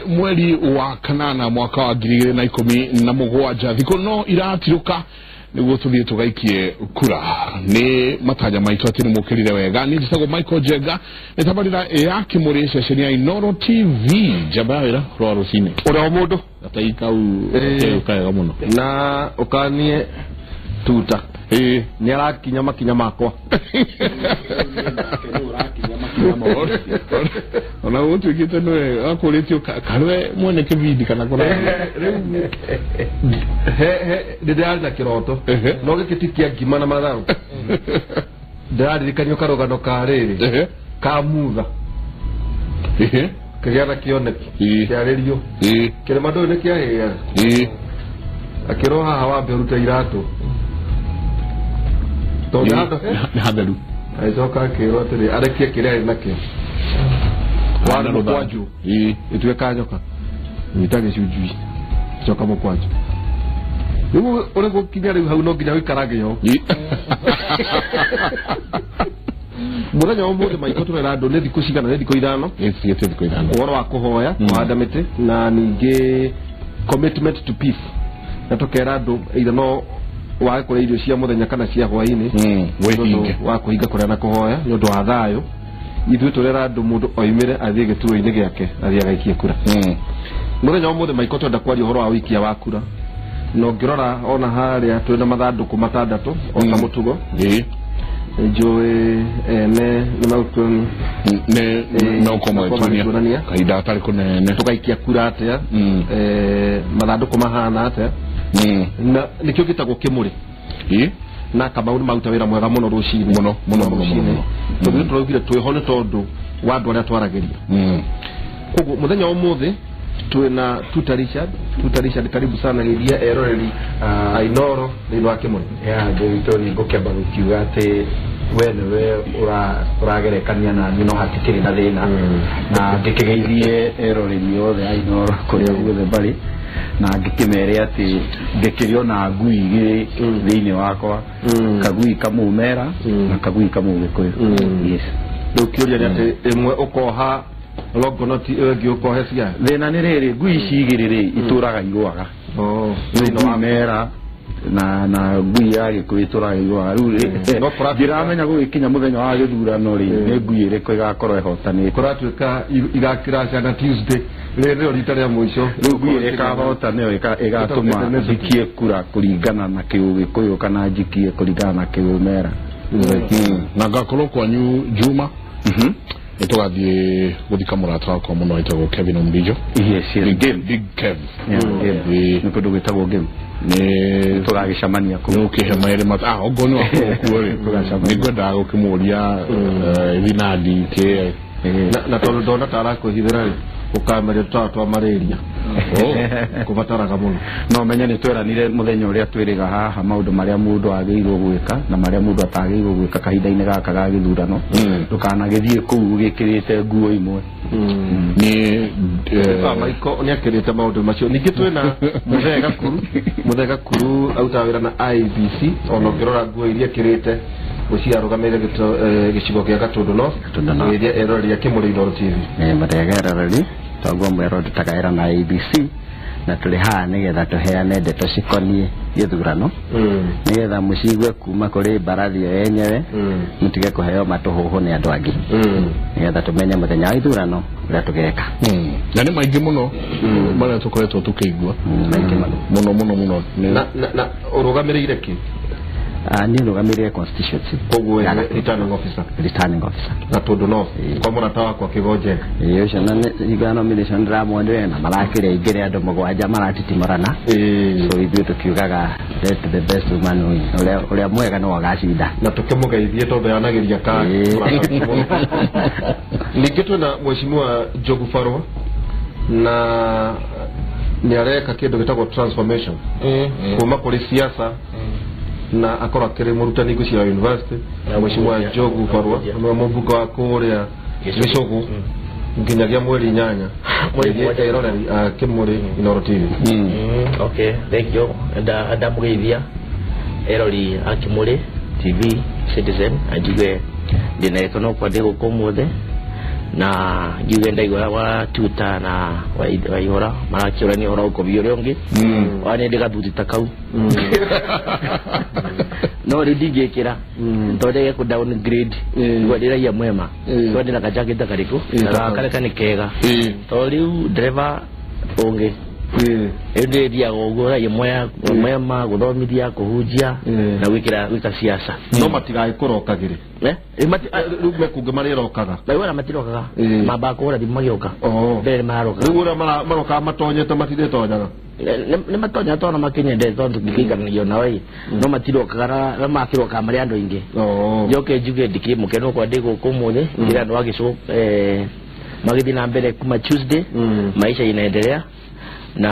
mweri wa kanana mwaka wa 2017 thiko no iratiruka niguo tuthie tugaikie kura ni matanya maitu ati ni mukirire wega ni njitagwo Michael Jenga ni tabarira ya kimuri ceceni ya Inooro TV jabawira rwa rucini ura mundu ataika ukaiga muno na ukanie tuta ni arakinya makinya makwa ona utu gite no akoretio karwe mwone kibidi kana kora ndiraza kiroto no gikitikia ngima na matharu ndirarikanio karogano kariri ka mutha kigiana kioneki kiarerio kire mando ne kiahia akiroha hawa beruta iratu to haberu aizoka kirotiri arekie kire nake wana no kwaju itwe kanyoka nitage shujui soka mo kwaju nimu ore ko kinyari hau no ginya wikarage yo muranya wo mode maiko turera ndo ne dikushigana ne diko idano yete diko idano woro wa kuhoya wada mete na ninge commitment to peace natokera ndo idano wa kore irio cia muthenya kana cia hwaini wehinge wa kuhinga kore na kuhoya ni undu wa thayo ithu turera ndu mundu oimire athie gituo-ini giake athie agaikie kura muthenya wa muthe maiko twenda kwaria horo wa wikia wa kura no ngirora ona haria twina mathanduku matandatu ona mutugo njui ne mautun ne no komoetunia kaida atari kunene tugaikia kura atia mathanduku mahana atia na nikio gitagwo kimuri na kama uri mauta wira mwega muno rucini muno tugire turugire twihone tondu wa andu aria twarageria koguo muthenya wa muthi twina Tuta Richard karibu sana giria eroreri Inooro ni wa kimuri ndito ni ngukeba gukiuga ati we uragerekania na nino hatikiri na thina na ngikigeithie eroreri othe Inooro kuria guothe bari na ngikimere ati ngikirio na ngui igiri thiini wakwa kagui kamumera na kagui kamugikuyu yes ndukiuria ni ati imwe ukoha logonoti egi ukohe cia thina ni riri ngui cigiriri ituraga igwaga thiini wa mera na ngui ya gikuyu ituraga igwaga riu ndiramenya gugikinya muthenya wa githurano ri ni ngui iriku igakorwo ihotani kuratuika igakira ciana Tuesday rero ritaria mwisho riu ngui ikahota niyo igatuma njikie kura kuringana na kiugikuyu kana njikie kuringana na kiumera na ngakorwo kwanyu Juma tugathie guthika murata wakwa muno etagwo Kevin Ombijo big Kev ni kundu gwitagwo game ni tugagicamania ku ukihemaire mata ogoni wa kuore ni gwenda gukimuria vinadi ke na tondu ndona tarakuhithira ri ukameria twa malaria kubataraga muno no menya ni tweranire muthenya uria twiriga haha maundu maria mundu agiirwo gwika na maria mundu atagiirwo gwika kahinda-ini gaka ga githurano ndukanagithie kuu gikirite nguo imwe ni Maiko ni akirite maundu macio ningi twina muthega kuru auta wira na IBC ona ngirora nguo iria kirite uciarugamire gicigo kia Gatundu no iria eroreri kimuri Inooro TV muthega eroreri twaguo mwero tutagaira na IBC na tuli haha nigetha tuheane ndeto cikonie githurano nigetha mucigwe kuma kuri mbarathi yenyewe mutige kuheo matuhuhu ni andu angi nigetha tumenye muthenya wa ithurano uria tugeka na ni maingi muno maria tukoretwo tukiigua maingi muno na urugamirire ki ni rugamirire constituency koguo returning officer na tondu no kwa murata wakwa Kigonje ucio na igana nomination ramwendere na marakire ingire andu mugwanja maratitimorana so ithuĩ tukiugaga let the best woman win uria mwega no agacinda na tukimugeithie tondu yanagiria ka ningi twina mheshimiwa Njogu Farwa na ni areka kindu gitagwo transformation kuma kuri siasa na akora kire murutani gucia university na mheshimiwa Njogu Farwa na mbuga wa kuria Gicogu nginyagia mweri nyanya mweri eroreri kimuri Inooro TV okay thank you and mugeithia erori akimuri TV Citizen ajigwe ndina ikono kwa ndego komothe na jugenda igora wa tuta na waihora marakira ni ora uko biyo rongi wani ndika tutita kau no ridige kira ndode ko downgrade wadira ya mwema wadira kajagita kariko na kale kanikega to riu driver onge ende dia gogora ye mwema guthomithia kuhunjia na wika siasa no matigae kurokagire rume kunge marirokaga na wala matirokaga mabako ora dimagioka mbere maroka rugura maroka matonyete matire tonyaga ne matonya tona makinye de tondu kikiganio na wai no matirokaga na makiroka mari ando inge yoke juge dikiri mukeno kwa dego kumune ila ndo wagisho magidi na mbele kuma Tuesday maisha inaendelea na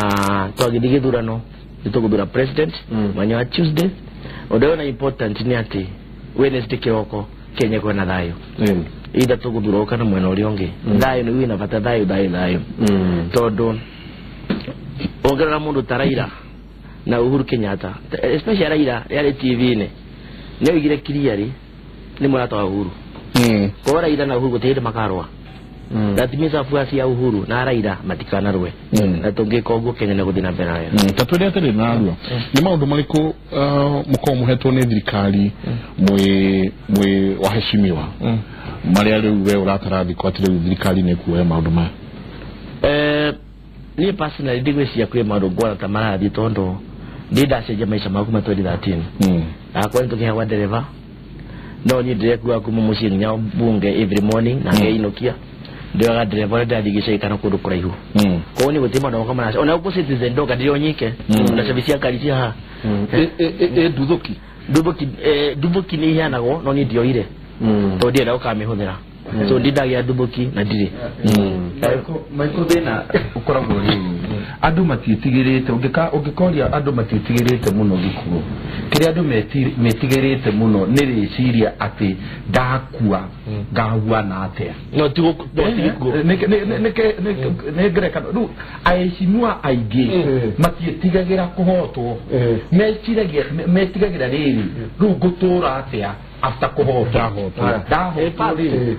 twagithige thurano nitugudura president mwanya wa Tuesday odeona important ni ati Wednesday kiroko Kenya kwa na thayo ida tugudura kana mwena urionge thayo ni wina bata thayo todo ongerera mundu taraira na Uhuru Kenyatta especially Raila yale TV ne igire kiriari ni mwana wa Uhuru kwa Raila na Uhuru gutire makarwa that means afuasi ya Uhuru na Raila matikana rwe na tongeka ugo Kenya na guthina mbere nayo tatwende atari narwo ni maundu mariko muko muhetwo ni thirikari mwe waheshimiwa maria riu we uratarathi kwa atiri thirikari ne kuoya maundu ma ni personally ndigwiciria kwi maundu ngwana ta marathi tondo ndidacenjia maisha maku ma 2013 akwa nitukihewa dereva no ni ndire kuma muciĩ nya bunge every morning na ngeinokia ndio driver ndathigicai kana kundu kuraihu kwa ni gutima ndo kama na ona uko citizen ndo kadio nyike na service ya kalisia ha dubuki ni hanago no ni ndio ile to ndio ndio kamihũthĩra so ndidagia dubuki na ndire Michael Bena ukoragwo ri andu matitigirite ungikoria andu matitigirite muno gikuo kiri andu metigirite muno ni riciria ati ndakua ngahua na atia no tigo ne greka ru aishimua aigi matitigagira kuhotwo metigagira riri ru gutura atia after kuhota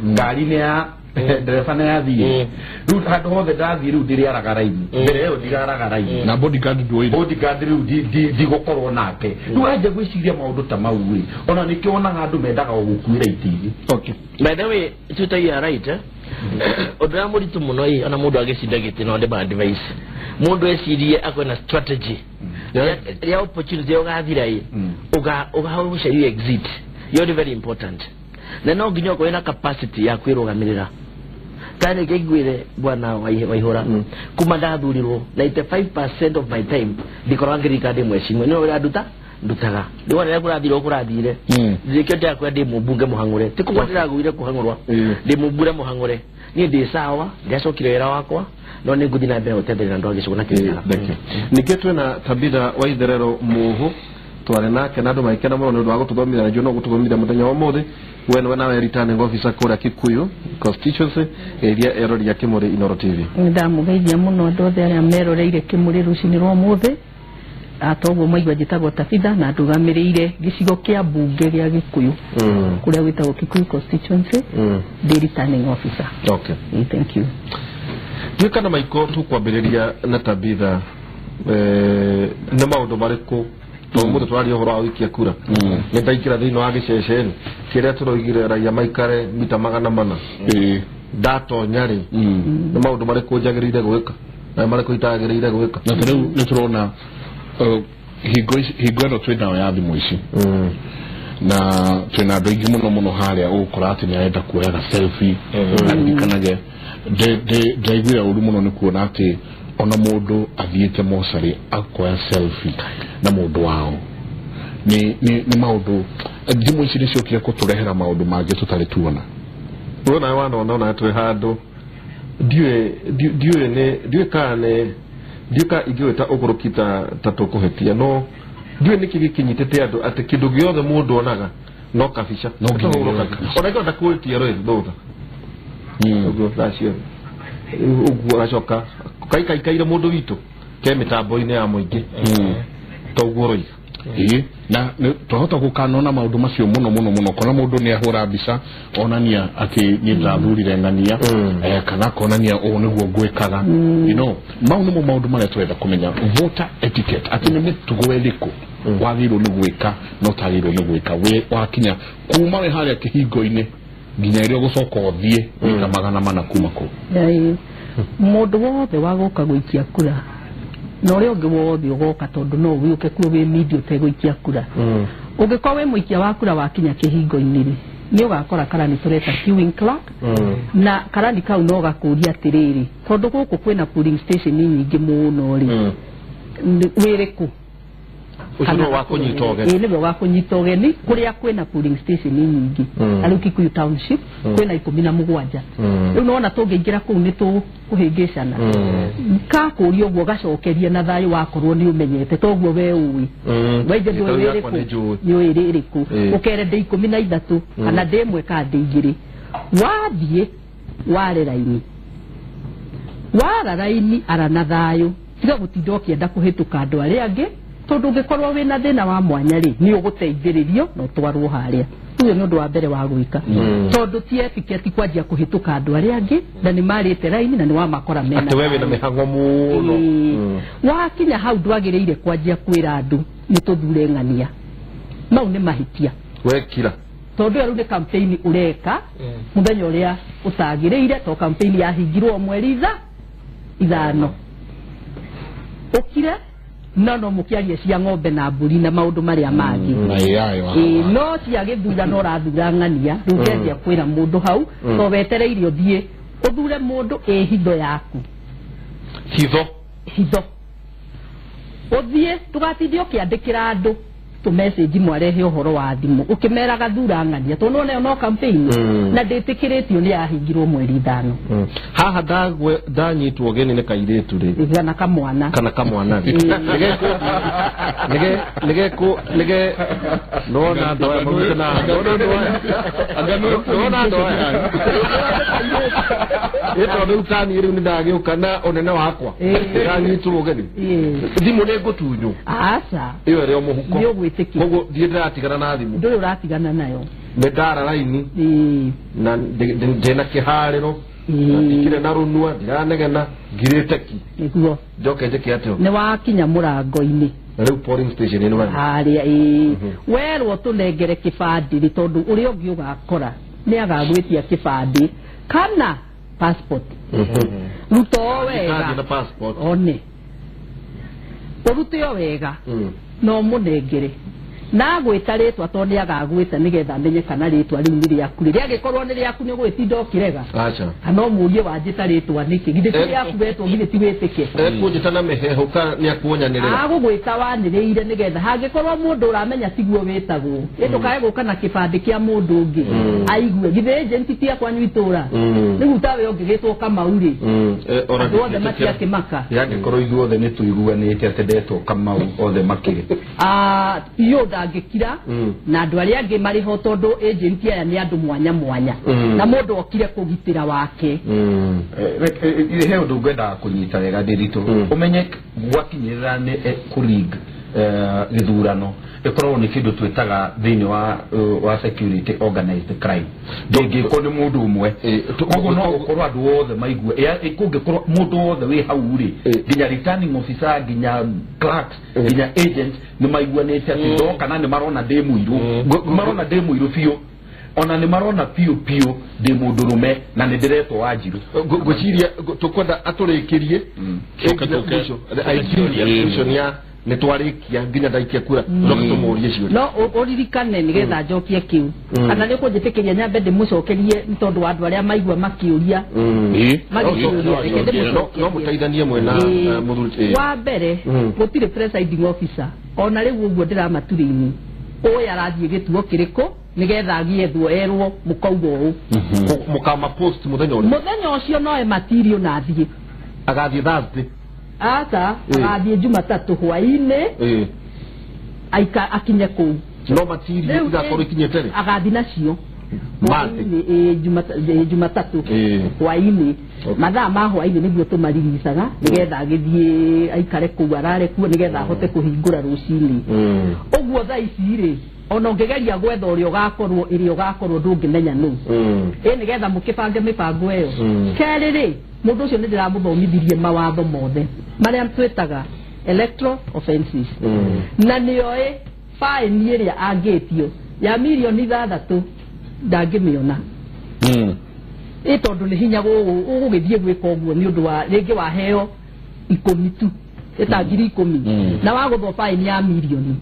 ngari ne ya dereva na yathie ru handu hothe ndathie ru ndiriaraga raini mbere yo ndigaraga raini na bodyguard ru ndigũkorwo nake ru aje gwiciria maundu ta mau ri ona nikionaga andu mendaga gukuira itigi okay by the way tutaiya right odra muritu muno yi ona mundu agicinda giti no ndeba advice mundu ecirie akona strategy ya opportunity ugathira yi ugahausha you exit you're very important na no nginya ko ina capacity ya kwirugamirira tani kegwire bwana waihora kuma ndathurirwo 95% of my time ndikorangirika ndi mwecimu no uraduta ndutaga ndiwona ya kurathire zikete yakwa ndi mubunge muhangure tikugwatira gwire kuhangurwa ndi mubure muhangure ni ndi sawa ndiacokire wira wakwa no ni nguthi na mbere utendere na ndo agicuna kinyara niketwe na Tabitha Waitherero muhu tware nake na andu maikena muno ni ndwago tuthomithia na jono gututhomithia muthenya wa muthi we nawe returning officer kura Kikuyu constituency area erori ya Kimuri Inoro TV ndamugeithia muno andu othe aria meroreire Kimuri rucini rwa muthi atoguo maigua njitagwo Tabitha na ndugamiriire gicigo kia bunge gia Gikuyu kuria gwitagwo Kikuyu constituency the returning officer okay thank you kana maiko tukwambiriria na Tabitha na maundu mariku to mutu twari horo awiki akura ni ndaikira thino wa giceceni kiria turoigire raia maikare mita 400 dato nyari ni maundu mariku njagirire gwika na mariku itagirire gwika na riu ni turona higo no twina ya thimu ici na twina andu aingi muno haria ukora ati ni arenda kuoya selfie ndikanage ndaiguira uru muno ni kuona ati ona mundu athiite mosari akoya selfie na mundu wao ni maundu thimu ici niciokia kuturehera maundu mangi tutari tuona urona wana twe handu ndiwe ka igweta ogorokita tatukuhetia no ndiwe niki gikinyitete andu ati kindu giothe mundu onaga no kabisha no ngoroka ona ndo ndakuitia rwe ndotha ugo thasio ugo acoka kaikaire mundu witu ke mitambo-ini ya muingi toguo roi na tuhota gukanona maundu macio muno kona mundu ni ahura mbica onania ati ni ndathurire ngania kana konania o niguo gwikaga you know mau nimo maundu maria turenda kumenya voter etiquette ati ni mitugo iriku wagirwo ni gwika no tagirwo ni gwika we wakinya kuma we haria kihingo-ini nginya irio gucoka uthie wika magana mana kuma ku mundu wothe wagoka gwikia kura no ri onge wothe ugoka tondu no wiuke kuo wi media utegwikia kura ungikorwo wi muikia wa kura wakinya kihingo-ini ri ni ugakora karani tureta queuing clerk na karani kau no gakuria atiriri tondu guku kwina polling station nyingi muno ri wiriku kana wa kunyita ogeni ni wa kunyita ogeni kuria kwina polling station nyingi ari Kikuyu township kwina 17 riu nona tungiingira kuu ni tu kuhingicana ka kurio guo gacokeria na thayu wakorwo ni umenyete toguo we uwi weje ndio wiriku ni wiriku ukere de 13 kana de imwe ka de igiri wathie ware raini wara raini ara na thayu tiga gutinda ukienda kuhituka andu aria angi tondu ungikorwo wina thina wa mwanya ri ni uguteithiririo no twarwo haria uyo ni undu wa mbere wa gwika tondu ti etiquette kwanjia kuhituka andu aria angi na ni marite raini na ni wa makora mena ati wewe na mihango muno wakinya hau ndwagiriire kwanjia kwira andu ni tuthure ngania mau ni mahitia wekira tondu aru ni campaign ureka muthenya uria utagiriire to campaign yahingirwo mweri ithano ukire no mukiaria cia ng'ombe na mburi na maundu maria mangi no cia githura no rathura ngania rugeria kwira mundu hau to wetereire uthie uthure mundu hitho yaku hitho uthie tugatithio kiandikira andu tu message mwarehe uhoro wa thimu ukimera gathura ngania to no campaign na nditikiritio ni yahingirwo mweri ithano haha ndanyitwo ogeni ni kairetu ri kana kamwana nige nona ndoya mabute na nona ndoya eto ni utani iri ni ndagiuka na onene wakwa ndanyitwo ogeni thimu ni ngutunyu asa iyo ri omuhuko kogo ndienda tigana na thimu ndio uratigana nayo medara raini na ndena kihariro ikire na runua ndiranegena ngirite ki niguo njoke njike atio ni wakinya murango-ini riu polling station ino haria werwo tunengere kibandi tondu uri ungi ugakora ni agagwitia kibandi kana passport ruto wega na passport one urutio wega no munengere na gwita ritwa tondu agagwita nigetha menye kana ritwa riu ni riaku riria gikorwo ni riaku ni gwitinda ukirega acha kana murie wanjita ritwa niki githe riaku wetwo githe ti witike kunjita na meheho ka ni akuonyanirira agugwita waniriire nigetha hangikorwo mundu uramenya tiguo witagwo itukae guka na kibandi kia mundu ungi aigue githe agent ti akwanyu itura riu tawe ungigitwo Kamauri ora othe matia kimaka yangikorwo ithuothe ni tuiguanite ati ndetwo Kamau othe makiri yo ndangikira na andu aria angi mari ho tondu agent aya ni andu mwanya na mundu okire kugitira wake he undu ngwenda kunyita wega ndiritu umenye gwakinyirira ni kurig githurano ikorwo ni kindu twitaga thiini wa security organized crime ndingi ko ni mundu umwe koguo no gukorwo andu othe maigue kungikorwo mundu othe wi hau ri nginya returning officer nginya clerks nginya agent ni maiguanite ati ndo kana ni marona demu iru biu ona ni marona piu de mundurume na ni diretwo Wanjiru guciria tukwenda aturikirie ya ni twarikia nginya ndaikia kura no tumurie cio no uririkane nigetha njokie kiu kana ni kunjitikiria nyambe ndimucokerie ntondu wa andu aria maigua makiuria no mutaithanie mwena muthuri wa mbere gutire presiding officer ona riu uguo ndiramaturiini oya arathie gituo kiriko nigetha agiethwo erwo mukaugo u mukama post muthenya ucio no material na thie agathie Thursday ata agathie Jumatatu hwaini aika akinye ku no material igakorwo ikinyete ri agathi nacio Jumatatu hwaini mathaa ma hwaini niguo tumariricaga nigetha agithie aikare kuu arare kuo nigetha ahote kuhingura rucini uguo thaa ici ri ona ungegeria gwetha uria ugakorwo ndungimenya nu nigetha mukibange mibango iyo keri ri mundu ucio ndiramuthomithirie mawatho mothe maria twitaga electoral offenses na nioi fine iria angitio ya milioni 6 ndangimiona tondu ni hinya gugithie gwika uguo ni undu wa ringi waheo 10 tu etangiri 10 na waguthwo fine ya milioni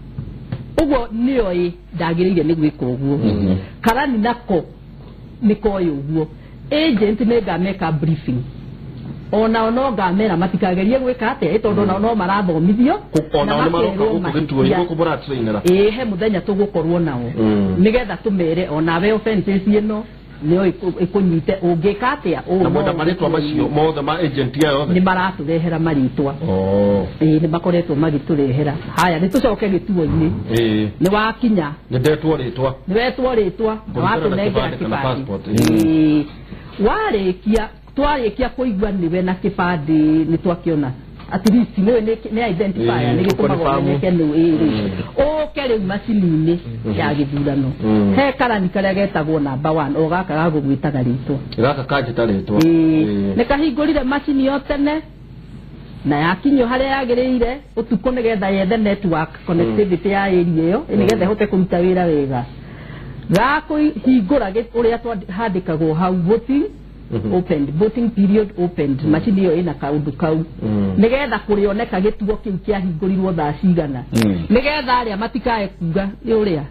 uguo nioi ndagirire ni gwika uguo karani nako nikoyo uguo agent ne ngameka briefing ona no ngamera matikagerie gwika ate tondu no marathomithio ona maroka gukubura trainera he muthenya tugukorwo nao nigetha tumere ona we offenses ino nio ikunyite ungika atia na mwenda maritwa macio mothe ma agent yayo ni maraturehera maritwa ni bakoretwo magiturehera haya ni tucoke gituo-ini ni wakinya ni ndetwo ritwa ni wetwo ritwa na watunengera kibandi warikia twarikia kuigua niwe na kibandi ni twakiona at least ni identifier ni gitumaga nyeke no kere macini-ini ya githurano he karani karia getagwo number 1 ogaka gagugwitaga ritwa gaka kanjita ritwa ni kahingurire macini yo tene na yakinyo haria yagiriire utuko nigetha yethe network connectivity ya area iyo nigetha hote kuruta wira wega gakuhingura uria twahandikagwo hau voting opened voting period opened macini iyo ina kaundu kau nigetha kurioneka gituo kiu kiahingurirwo thaa cigana nigetha aria matikae kuga ni uria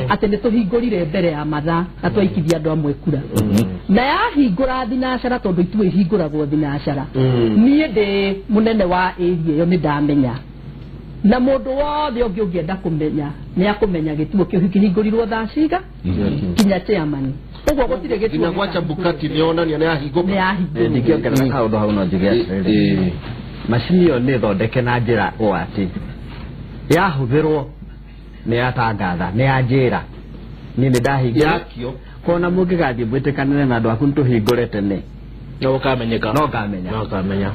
ati ni tuhingurire mbere ya mathaa na twaikithia andu amwe kura na yahingura thinacara tondu itue hinguragwo thinacara nie ndi munene wa area iyo ni ndamenya na mundu wothe ungienda kumenya ni akumenya gituo kiu kihingurirwo thaa ciga kinya chairman uguo gutire gituo ina gwacha bukati nionania ni ahinguka ndikiongerera kaundu hau no njige macini yo ni thondeke na njira ati yahuthirwo ni atangatha ni anjira ni ndahingia yakio kona mungigathie mwitikanire na andu aku tuhingure tene no ukamenyeka no kamenya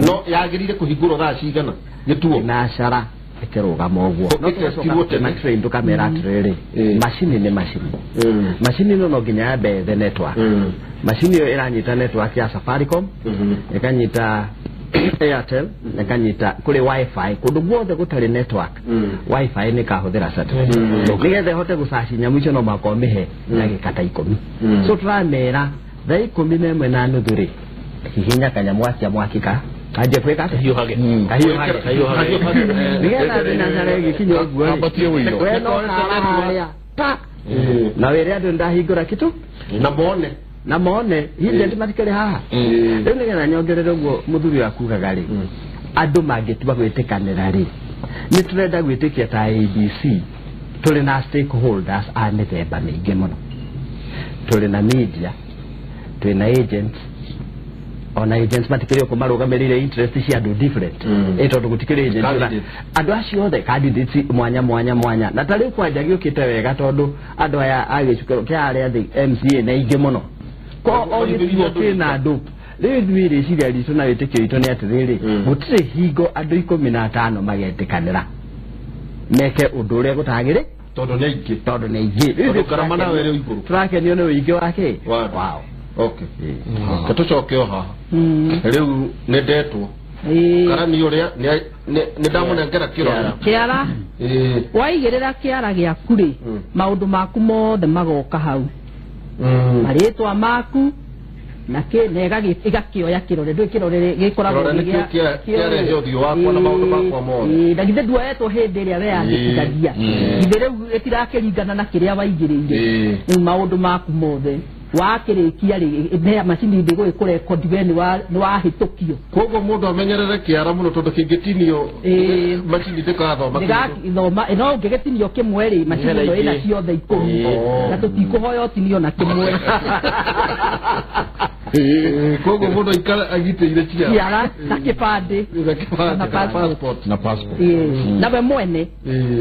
no yagirire kuhingurwo thaa cigana gituo na cara ikirugama uguo no tucoka tena train tukamera atiriri macini ni macini no nginya yabe the network macini yo iranyita network ya Safaricom ikanyita Airtel ikanyita kuri wifi kundu guothe gutari network wifi ni kahuthira satellite nigetha hote gucaci nyamu icio no makomihe na gikata 10 so turamera thaa 11 na nuthu ri hihinya kanyamu acia mwakika kaje kweka hiyo hage nigetha thinacara gikinyo guo abatie wiro we no haya ta na were andu ndahingura kitu na mone hinde ndimatikere haha riu nigetha nyongerere guo muthuri wakugaga ri andu mangitiba gwitikanira ri ni turenda gwitikia ta ABC tuli na stakeholders a mithemba mingi muno tuli na media tuli na agents ona agents matikire ko marugamirire interest cia andu different tondu gutikire agents andu acio othe candidates mwanya na tari kwanja giukite wega tondu andu aya agicukiro kia aria thi MCA na ingi muno ko ogithio kina andu riu ciria ritu na witikio itu ni atiriri gutire hingo andu 15 magetikanira meke undu uria gutagire tondu ni ingi riu karama na were iguru turakenio ni wingi wake wow okay katucoke oha riu ni ndetwo karani uria ni ndamunengera kiara waigirira kiara giaku ri maundu maku mothe magoka hau maritwa maku na nega igakioya kirore ndui kirore gikoragwo kia thio wakwa na maundu makwa mothe ndagithe duetwo hindi iria we andikithagia ithe riu itirakiringana na kiria waigirire maundu maku mothe wakirikia ri ne macini ndigo ikurekodi we ni wahitukio kogo mundu amenyerere kiara muno tondu kingitinio macini ndikathoma thoma no ngigetinio kimwe ri macini no ina ciothe 10 na tutikuhoya utinio na kimwe kogo mundu ikara agiteire ciara na kibande na passport na we mwene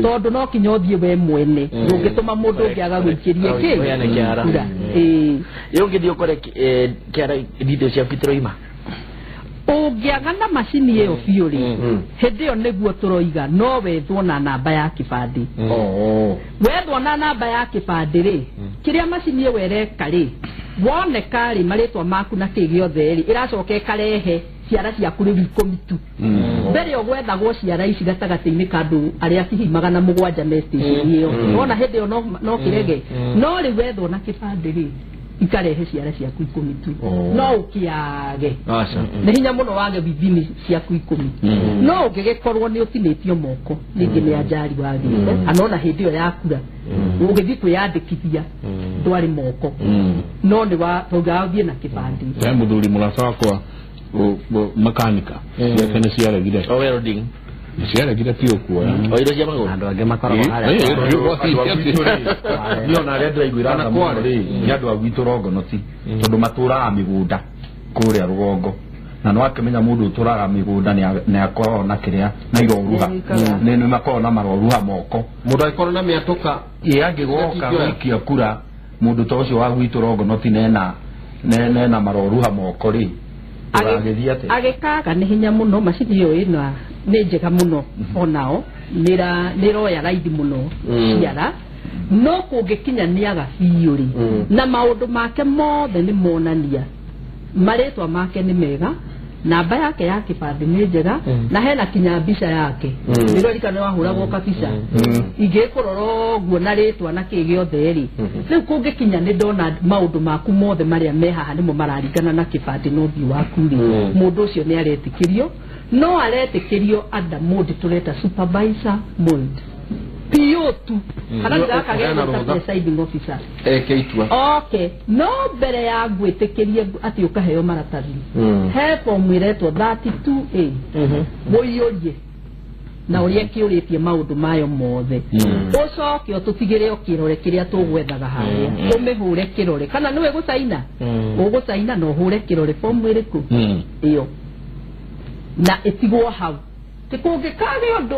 tondu no kinya uthie we mwene ungituma mundu ngiaga gwikirie ki yongithio kore kiara details cia Petroima ungiaga na macini iyo biuri hindi yo niguo turoiga no wethwo na namba ya kibandi wethwo na namba ya kibandi ri kiria macini iyo wereka ri wone kari maritwa maku na kigiothe ri iracoka ikarehe ciara ciaku ri 10 tu mbere ogwethagwo ciara ici gatagati-ini kandu aria hihimaga na mugwanja message iyo wona hindi yo no kirege no ri wethwo na kibandi ri ikarehe ciara ciaku 10 tu no ukiage ni hinya muno wage bibini ciaku 10 no ugigikorwo ni utinitio moko ningi ni ajari wagite anona hindi yo yakura ugithi kwiyandikithia ndwari moko no ni wa tugathie na kibandi ya muthuri murasa wakwa makanika yakene ciara gire welding ciara gire pio kuoya oiro cia maguru andu ange makoragwo haria niona aria ndiraiguirana muno ri ni andu a gwitu Rongonoti tondu maturaga migunda kuria rugongo na no akimenya mundu uturaga migunda ni akorwo na kiria na iroruha ni makorwo na maroruha moko mundu akorwo na miatuka angigoka wikia kura mundu ta ucio wa gwitu Rongonoti nena maroruha moko ri agikaga ni hinya muno macini iyo ina ni njega muno onao niroya raidi muno ciara no kungikinya ni aga biuri na maundu make mothe ni monania maritwa make ni mega namba yake ya kibandi ni njega na hena kinya mbica yake ndirorika ni wahuragwo kabica ingikurora guo na ritwa na kigiothe ri riu kungikinya ni ndona maundu maku mothe maria mehaha nimo mararingana na kibandi no thi waku ri mundu ucio ni aretikirio no aretikirio ada mode tureta supervisor mold pio tu kana ndaka gena presiding officer keitwa okay no mbere ya gwitikirie ati ukaheo maratathi he formuletwo 32A muiyorie na uria kiuritie maundu mayo mothe ucoke ututigire okirore kiria tugwethaga haria umihure kirore kana niwe gusaina ugusaina no hure kirore form iriku iyo na itigwo hau tikungikage undu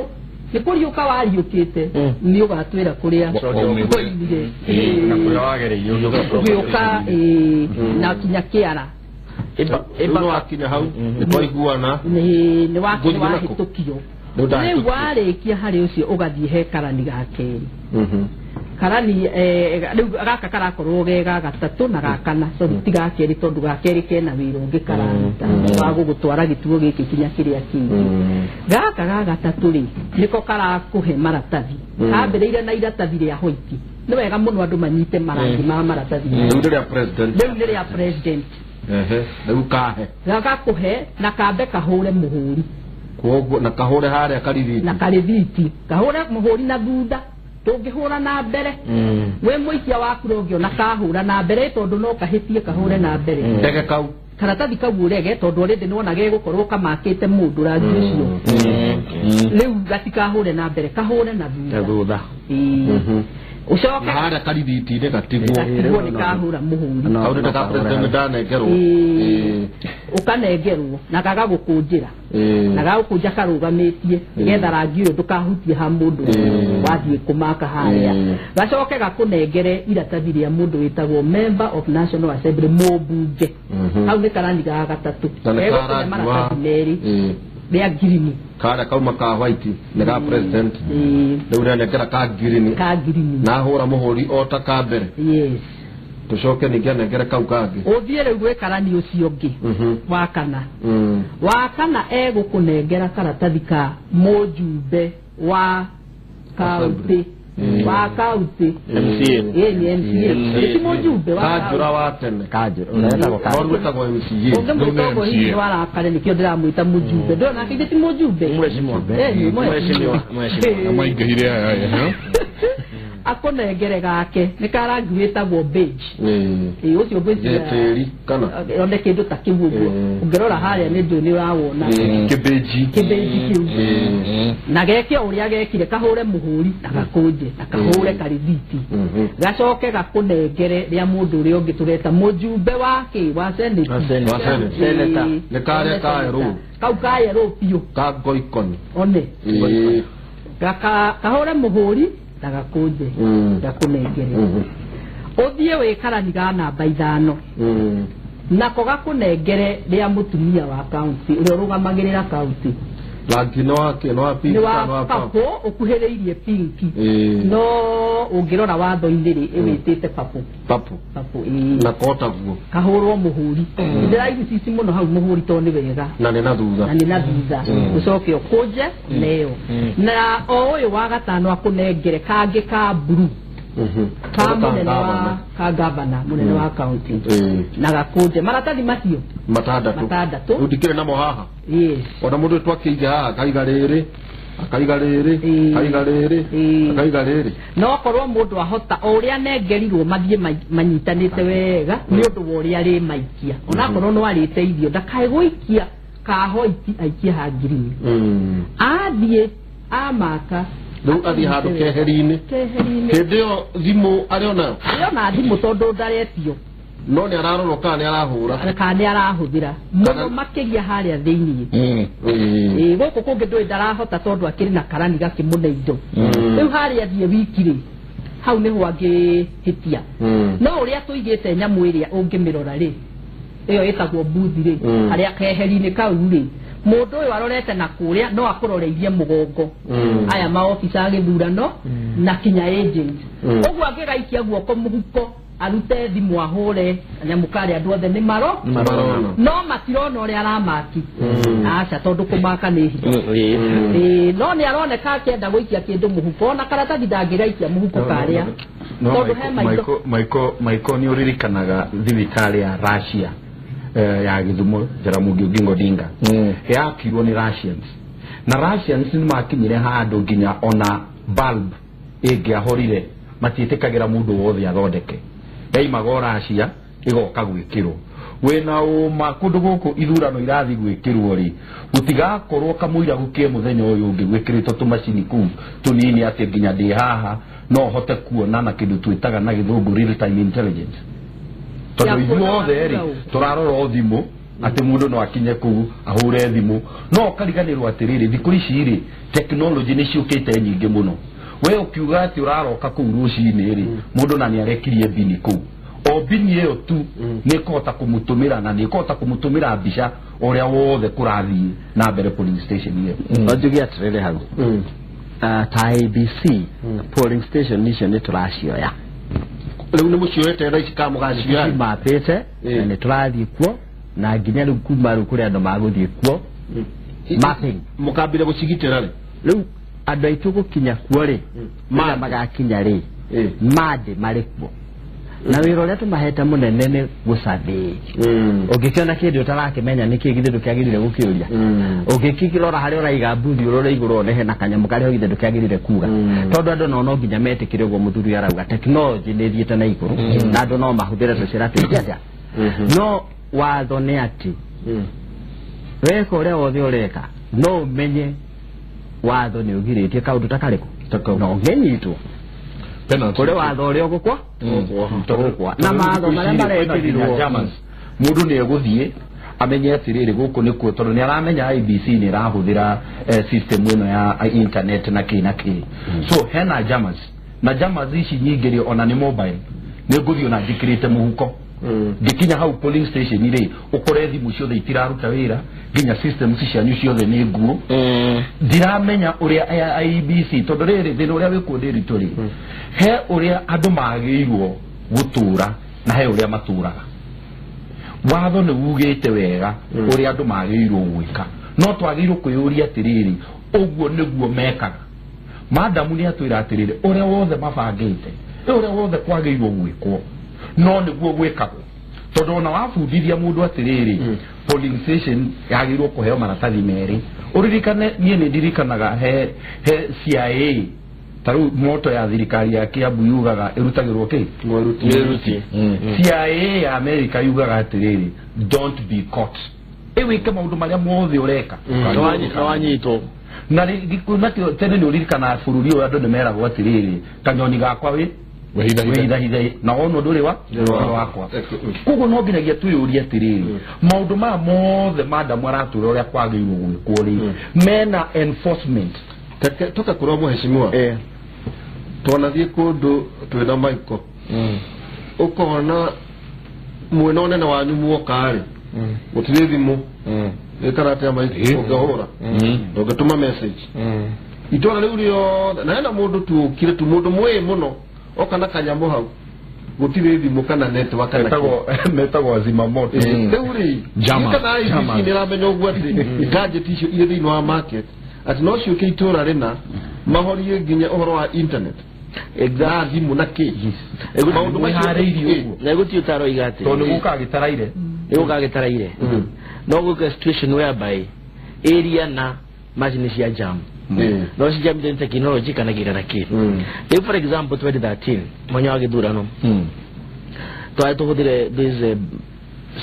nikuriuka wariukite ni ugatwira kuria koinire na kuria wagereire ugiuka na kinya kiara no akinya hau nitwaiguana ni wakinya wahitukio ni warikia hari ucio ugathie he karani gakeri karani riu gaka karakorwo gega gatatu na gakana so tigakeri tondu gakeri kena wiro ngikaranta wa gugutwara gituo giki kinya kiria kingi gaka gatatu ri niko karakuhe maratathi kambereire na iratathi ria hoiti ni wega muno andu manyite marangi ma maratathi riu ni ria president riu kahe gakakuhe na kambe kahure muhuri koguo na kahure haria karithiti na karithiti kahure muhuri na thutha tungihura na mbere we muikia waku rogio na kahura na mbere tondu no kahitie kahure na mbere ndege kau karatathi kau urege tondu rindi nona gegukorwo kamakite mundu rangi ucio riu gatikahure na mbere kahure na thutha ucoke haria karithiti ni gatigwo ni kahura muhuri au ni ka president ndanengerwo ukanengerwo na gagagukunjira na gagukunja karugamitie getha rangi uyu ndukahutie ha mundu wathie kumaka haria gacoke gakunengere iratathi ria mundu witagwo member of national assembly mubunge hau ni karani ga gatatu egukune maratathi meri ria girini kara kauma ka white ni ga president riu nengera ka girini na hura muhuri ota ka mbere tucoke ningi nengere kau kangi uthie riu gwe karani ucio ngi wakana egukunengera karatathi ka mujumbe wa kaunti wa kaunti ni mujumbe wa kajura wa tene uretago MCA ni wala kale nikio ndiramwita mujumbe ndona kije ti mujumbe mheshimiwa amaingehire aya akonengere gake nĩ karangi wĩtagwo beige ũcio beige tĩri kana one kĩndũ ta kĩu ũguo ũngĩrora harĩa nĩ ndũ nĩ ũrawona kĩbeji kĩu na geke ũrĩa gekire kahũre mũhũri na gakũnje na kahũre karithiti gacoke gakũnengere rĩa mũndũ ũrĩa ũngĩ tũreta mũjumbe wake wa senate nĩ karĩa kaerũ kau kaerũ piũ ka ngoikoni one kahũre mũhũri na gakũnje gakũnengere ũthiĩ wĩkarani ga namba 5 nako gakũnengere rĩa mũtumia wa kaunti ũrĩa ũrũgamagĩrĩra kaunti rangi no wa pink kana papo ukuhĩrĩirie pinki no ũngĩrora watho-inĩ rĩ ĩwĩtĩte papo na kota guo kahũrwo mũhũri ndĩraigu cici mũno hau mũhũri to nĩ wega na nĩ na thutha ũcoke ũkũnje neo na o ũyũ wa gatano akũnengere kangĩ ka blue ka munene wa ka gavana munene wa county na gakũnje maratathi macio matandatu ndikire namo haha yes ona mũndũ twakĩiga haha akaiga rĩrĩ no korwo mũndũ ahota ũrĩa nengerirwo mathiĩ manyitanĩte wega nĩ ũndũ wa ũrĩa rĩ maikia onakorwo no arĩte irio ndakae gũikia kahoiti aikia ha ngirini athiĩ amaka rĩu athiĩ handũ keheri-inĩ hĩndĩ ĩyo thimũ arĩona thimũ tondũ ndaretio no nĩ ararorwo kana nĩ arahũthĩra mũno makĩria harĩa thĩinĩ gũkũ kũngĩ ndũĩ ndarahota tondũ akĩrĩ na karani gakĩmũne indo rĩu harĩa thiĩ wiki-rĩ hau nĩho angĩhĩtia no ũrĩa tũigĩte nyamũ ĩrĩa ũngĩmĩrora-rĩ ĩyo ĩtagwo mbuthi-rĩ harĩa keheri-inĩ kau-rĩ mũndũ ũyũ arorete na kũrĩa no akũroreirie mũgongo aya maofisa gĩthurano na kinya agent ũguo angĩgaikia guoko mũhuko arute thimũ ahũre nyamũ karĩa andũ othe nĩ no matirona ũrĩa aramaki aca tondũ kũmaka nĩ no nĩ aroneka akĩenda gũikia kĩndũ mũhuko ona karatathi ndangĩgaikia mũhuko karĩa tondũ he maiko nĩ ũririkanaga thibitarĩ ya Russia ya Githumo Jaramogi Oginga Odinga yakirwo nĩ Russians na Russians nĩ makinyire handũ nginya ona bulb ĩngĩahorire matiĩtĩkagĩra mũndũ wothe athondeke yaimaga Russia ĩgoka gwĩkĩrwo wĩna ũma kũndũ gũkũ ithurano irathi gwĩkĩrwo-rĩ gũtigakorwo kamũira gũkie mũthenya ũyũ ũngĩ gwĩkĩrĩtwo tũmacini kũu tũnini atĩ nginya ndĩ haha no hote kuona na kĩndũ twĩtaga na gĩthũngũ real time intelligence tondũ ithuothe-rĩ tũrarora thimũ atĩ mũndũ no akinye kũu ahũre thimũ no ũkariganĩrwo atĩrĩrĩ thikũ ici-rĩ tekinoronjĩ nĩ ciũkĩte nyingĩ mũno we ũkiuga atĩ ũraroka kũu rũcinĩ-rĩ mũndũ na nĩ arekirie bini kũu o bini ĩyo tu nĩ kũhota kũmũtũmĩra na nĩ kũhota kũmũtũmĩra mbica ũrĩa wothe kũrathiĩ na mbere polling station ĩyo onjugi atĩrĩrĩ hau ta ABC polling station icio nĩ tũracioya rĩu nĩ mũcioete thaa ici ka mũgacioya mapĩte na nĩ tũrathiĩ kuo na nginya rĩu kuma rĩu kũrĩa andũ magũthiĩ kuo mapping mũkambire gũcigitĩra-rĩ rĩu andũ aitũ gũkinya kuo-rĩ magakinya-rĩ mande marĩ kuo na wĩra ũrĩa tũmahete mũnene nĩ gũcathĩ ũngĩkĩona kĩndũ ũtarakĩmenya nĩkĩĩ githĩ ndũkĩagĩrĩire gũkĩũria ũngĩkĩrora harĩa ũraiga mbuthi ũrore igũrũ one hena kanyamũ karĩa githĩ ndũkĩagĩrĩire kuga tondũ andũ no nginya metĩkĩre ũguo mũthuri arauga tekinoronjĩ nĩ ĩthiĩte na igũrũ na andũ no mahũthĩre tũcĩra tũingĩ no watho nĩ atĩ weka ũrĩa wothe ũreka no ũmenye watho nĩ ũgirĩtie kaũndũ ta karĩkũ no ngĩnyitwo kũrĩ watho ũrĩa ũgũkwa na matho marĩa marekĩrirwo mũndũ nĩ egũthiĩ amenye atĩrĩrĩ gũkũ nĩ kuo tondũ nĩ aramenya IBC nĩ ĩrahũthĩra system ĩno ya internet na kĩ so hena jammers na jammers ici nyingĩ ona nĩ mobile nĩ ngũthiĩ ona njĩkĩrĩte mũhuko ngikinya hau polling station ĩrĩ ũkore thimũ ciothe itiraruta wĩra nginya systems cianyu ciothe nĩ nguo ndiramenya ũrĩa IBC tondũ rĩrĩ thĩna ũrĩa wĩkuo ndĩritũ-rĩ he ũrĩa andũ magĩrĩirwo gũtũra na he ũrĩa matũraga watho nĩ ugĩte wega ũrĩa andũ magĩrĩirwo gwĩka no twagĩrĩirwo kwĩyũria atĩrĩrĩ ũguo nĩguo mekaga madamu nĩ atwĩra atĩrĩrĩ ũrĩa wothe mabangĩte ũrĩa wothe kwagĩrĩirwo gwĩkwo no nĩguo gwĩkagwo tondũ ona wabundithia mũndũ atĩrĩrĩ polling station yagĩrĩirwo kũheo maratathi merĩ ũririkane niĩ nĩ ndirikanaga he CIA taru moto ya thirikari ya Kiambu yugaga irutagirwo ki mweruti CIA ya America yugaga atiriri don't be caught ewe kama maundu maria mothe ureka wanyito na gikumatio tene ni uririkana bururi uyu andu nimeragwo atiriri kanyoni gakwa wi wehitha na ono nduri wakwa koguo no nginyagia twiyurie atiriri maundu maya mothe madamu aratura uria kwagirwo gwikwo ri mena enforcement toka kurwa mheshimiwa twanathie kundu twina maiko ukona mwena onene wanyu muokari gutire thimu ikarate maiko ugahura ugatuma message itona riu rio na mundu tukire tu mundu mwe muno okana kanyamu hau gutire thimu kana network kana metagwo zima moto teuri kana IBC ni ramenya ugwa ati gadget icio ire thini wa market ati no cio kiitura rina mahorie nginya uhoro wa internet exactly munaki maundu mahariirio uguo na guti utaro igate tondu gukagitaraire no guka situation whereby area na machine cia jam no cia jam den technology kana girara ki for example 2013 mwanya wa githurano tuhudire this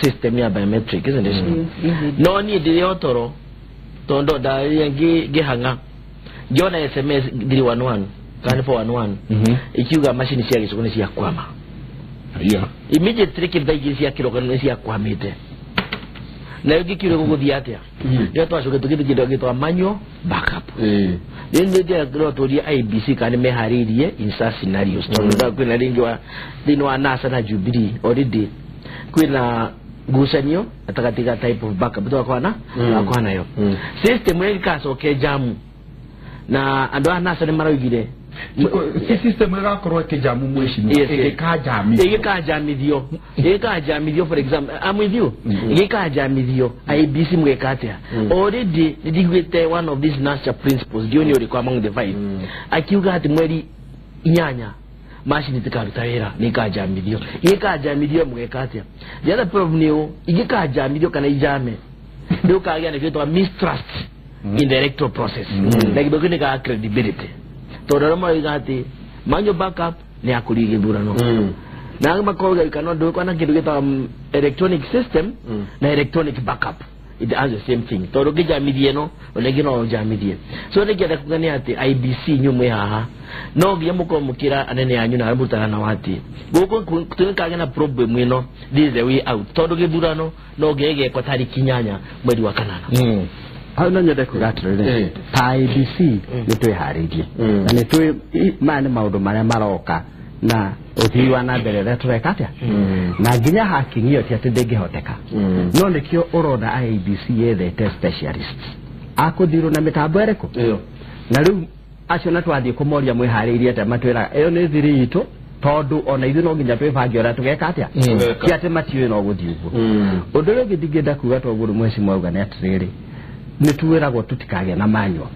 system ya biometric isn't it no ni dire otoro tondo da yangi gihanga giona SMS 311 kana 411 ikiuga machine cia gicukuni cia kwama immediately kibdaigi cia kirogano cia kwamite na yogi kiro guguthia atia ndio twacoke tukithi gitwa manual backup ndio ndio turotoria IBC kana meharirie in such scenarios tondo kwina ringi wa thini wa NASA na Jubilee already kwina gusanio atakatika type of backup tukakwana akwana yo system ile kacoke jamu na andu anasa ni maraugire system ile gakorwo ke jamu mweshimi ikajamithio for example I'm with you ikajamithio IBC mwekatia already ndigwete one of these national principles ndio ni uri among the five akiuga ati mweri inyanya machine tikaruta wira nikajamithio mwekatia the other problem ni igikajamithio kana ijame ndio kagia ni kitu mistrust in the electoral process like bogene ka credibility tororoma igati manyo backup ni akuri githurano na makoga ikano ndo kana kindu gita electronic system na electronic backup it has the same thing toro kijamithie no olegino jamithie so nikienda kugania ati IBC nyume haha no giye mukomukira anene yanyu na arabutana na wati guko tunikage na problem ino this is the way out toro githurano no gege kwa tariki nyanya mwezi wa kanana au no nyende kugatirire ta IBC nitwiharirie na nitwi mane maundu maria maroka na uthiwa na mbere rä tureka atia na nginya hakingio ti ati ndingihoteka no nikio urona IBC yethete specialists akuthirwo na mitambo ereko na riu acio na twathie kumoria mwihariirie ate matwira eyo ni thiri itu tondu ona ithu no nginya twibange ora tugeka atia ti ati matiwe no guthii uguo undu ri ngithingenda kuga toguru mweci mwauga ni atiriri nituwiragwo tutikage na manyo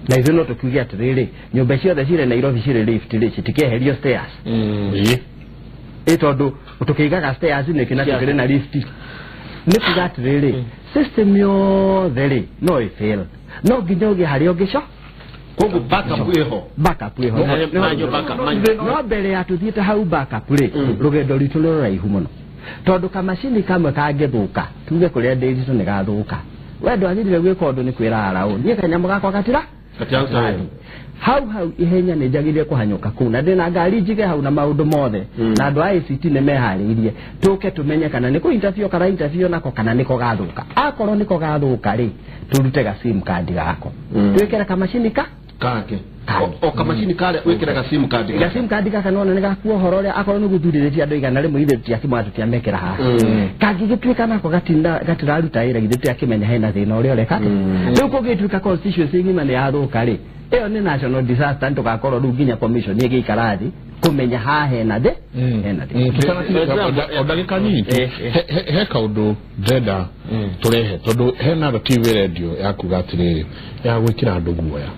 na ithu no tukiugia atiriri nyumba ciothe cire Nairobi cire lift ri citikeherio stairs tondu tukigaga stairs ni kina tukire na lift ni kuga atiriri system yothe ri no ifail no nginya ugi hari ungico kogu backup iho no mbere ya tuthiite hau backup ri rugendo ritu ruraihu muno tondu kamacini kamwe kangithuka tuge kuria ndigitu ni gathuka wendo athirire gwika undu ni kwira arau nie kanyamu gakwa gatira hau ihenya ni njagire kuhanyuka kuna ndina ngari njige hau na maundu mothe na andu a ICT ni mehariirie tuke tumenye kana niko interview nako kana niko gathuka akorwo niko gathuka ri turute ga sim card gako twikira kamacini kake o kamacini kale wikira ga sim card gaka nona ni gakuo horo ria akorwo ni guthuriritie andu igana rimwe ithe tiakimatu tiamekera haha kangigituika nako gatiraruta ira githe tiakimenya hena thina uria ureka riu kugituika constituency ngima ni yathuka ri iyo ni national disaster ntugakorwo riu nginya commission igikarathi kumenya ha hena de odagika nyingi he kaundu ndenda turehe tondu hena TV radio yakuga atiriri ya gwikira andu guoya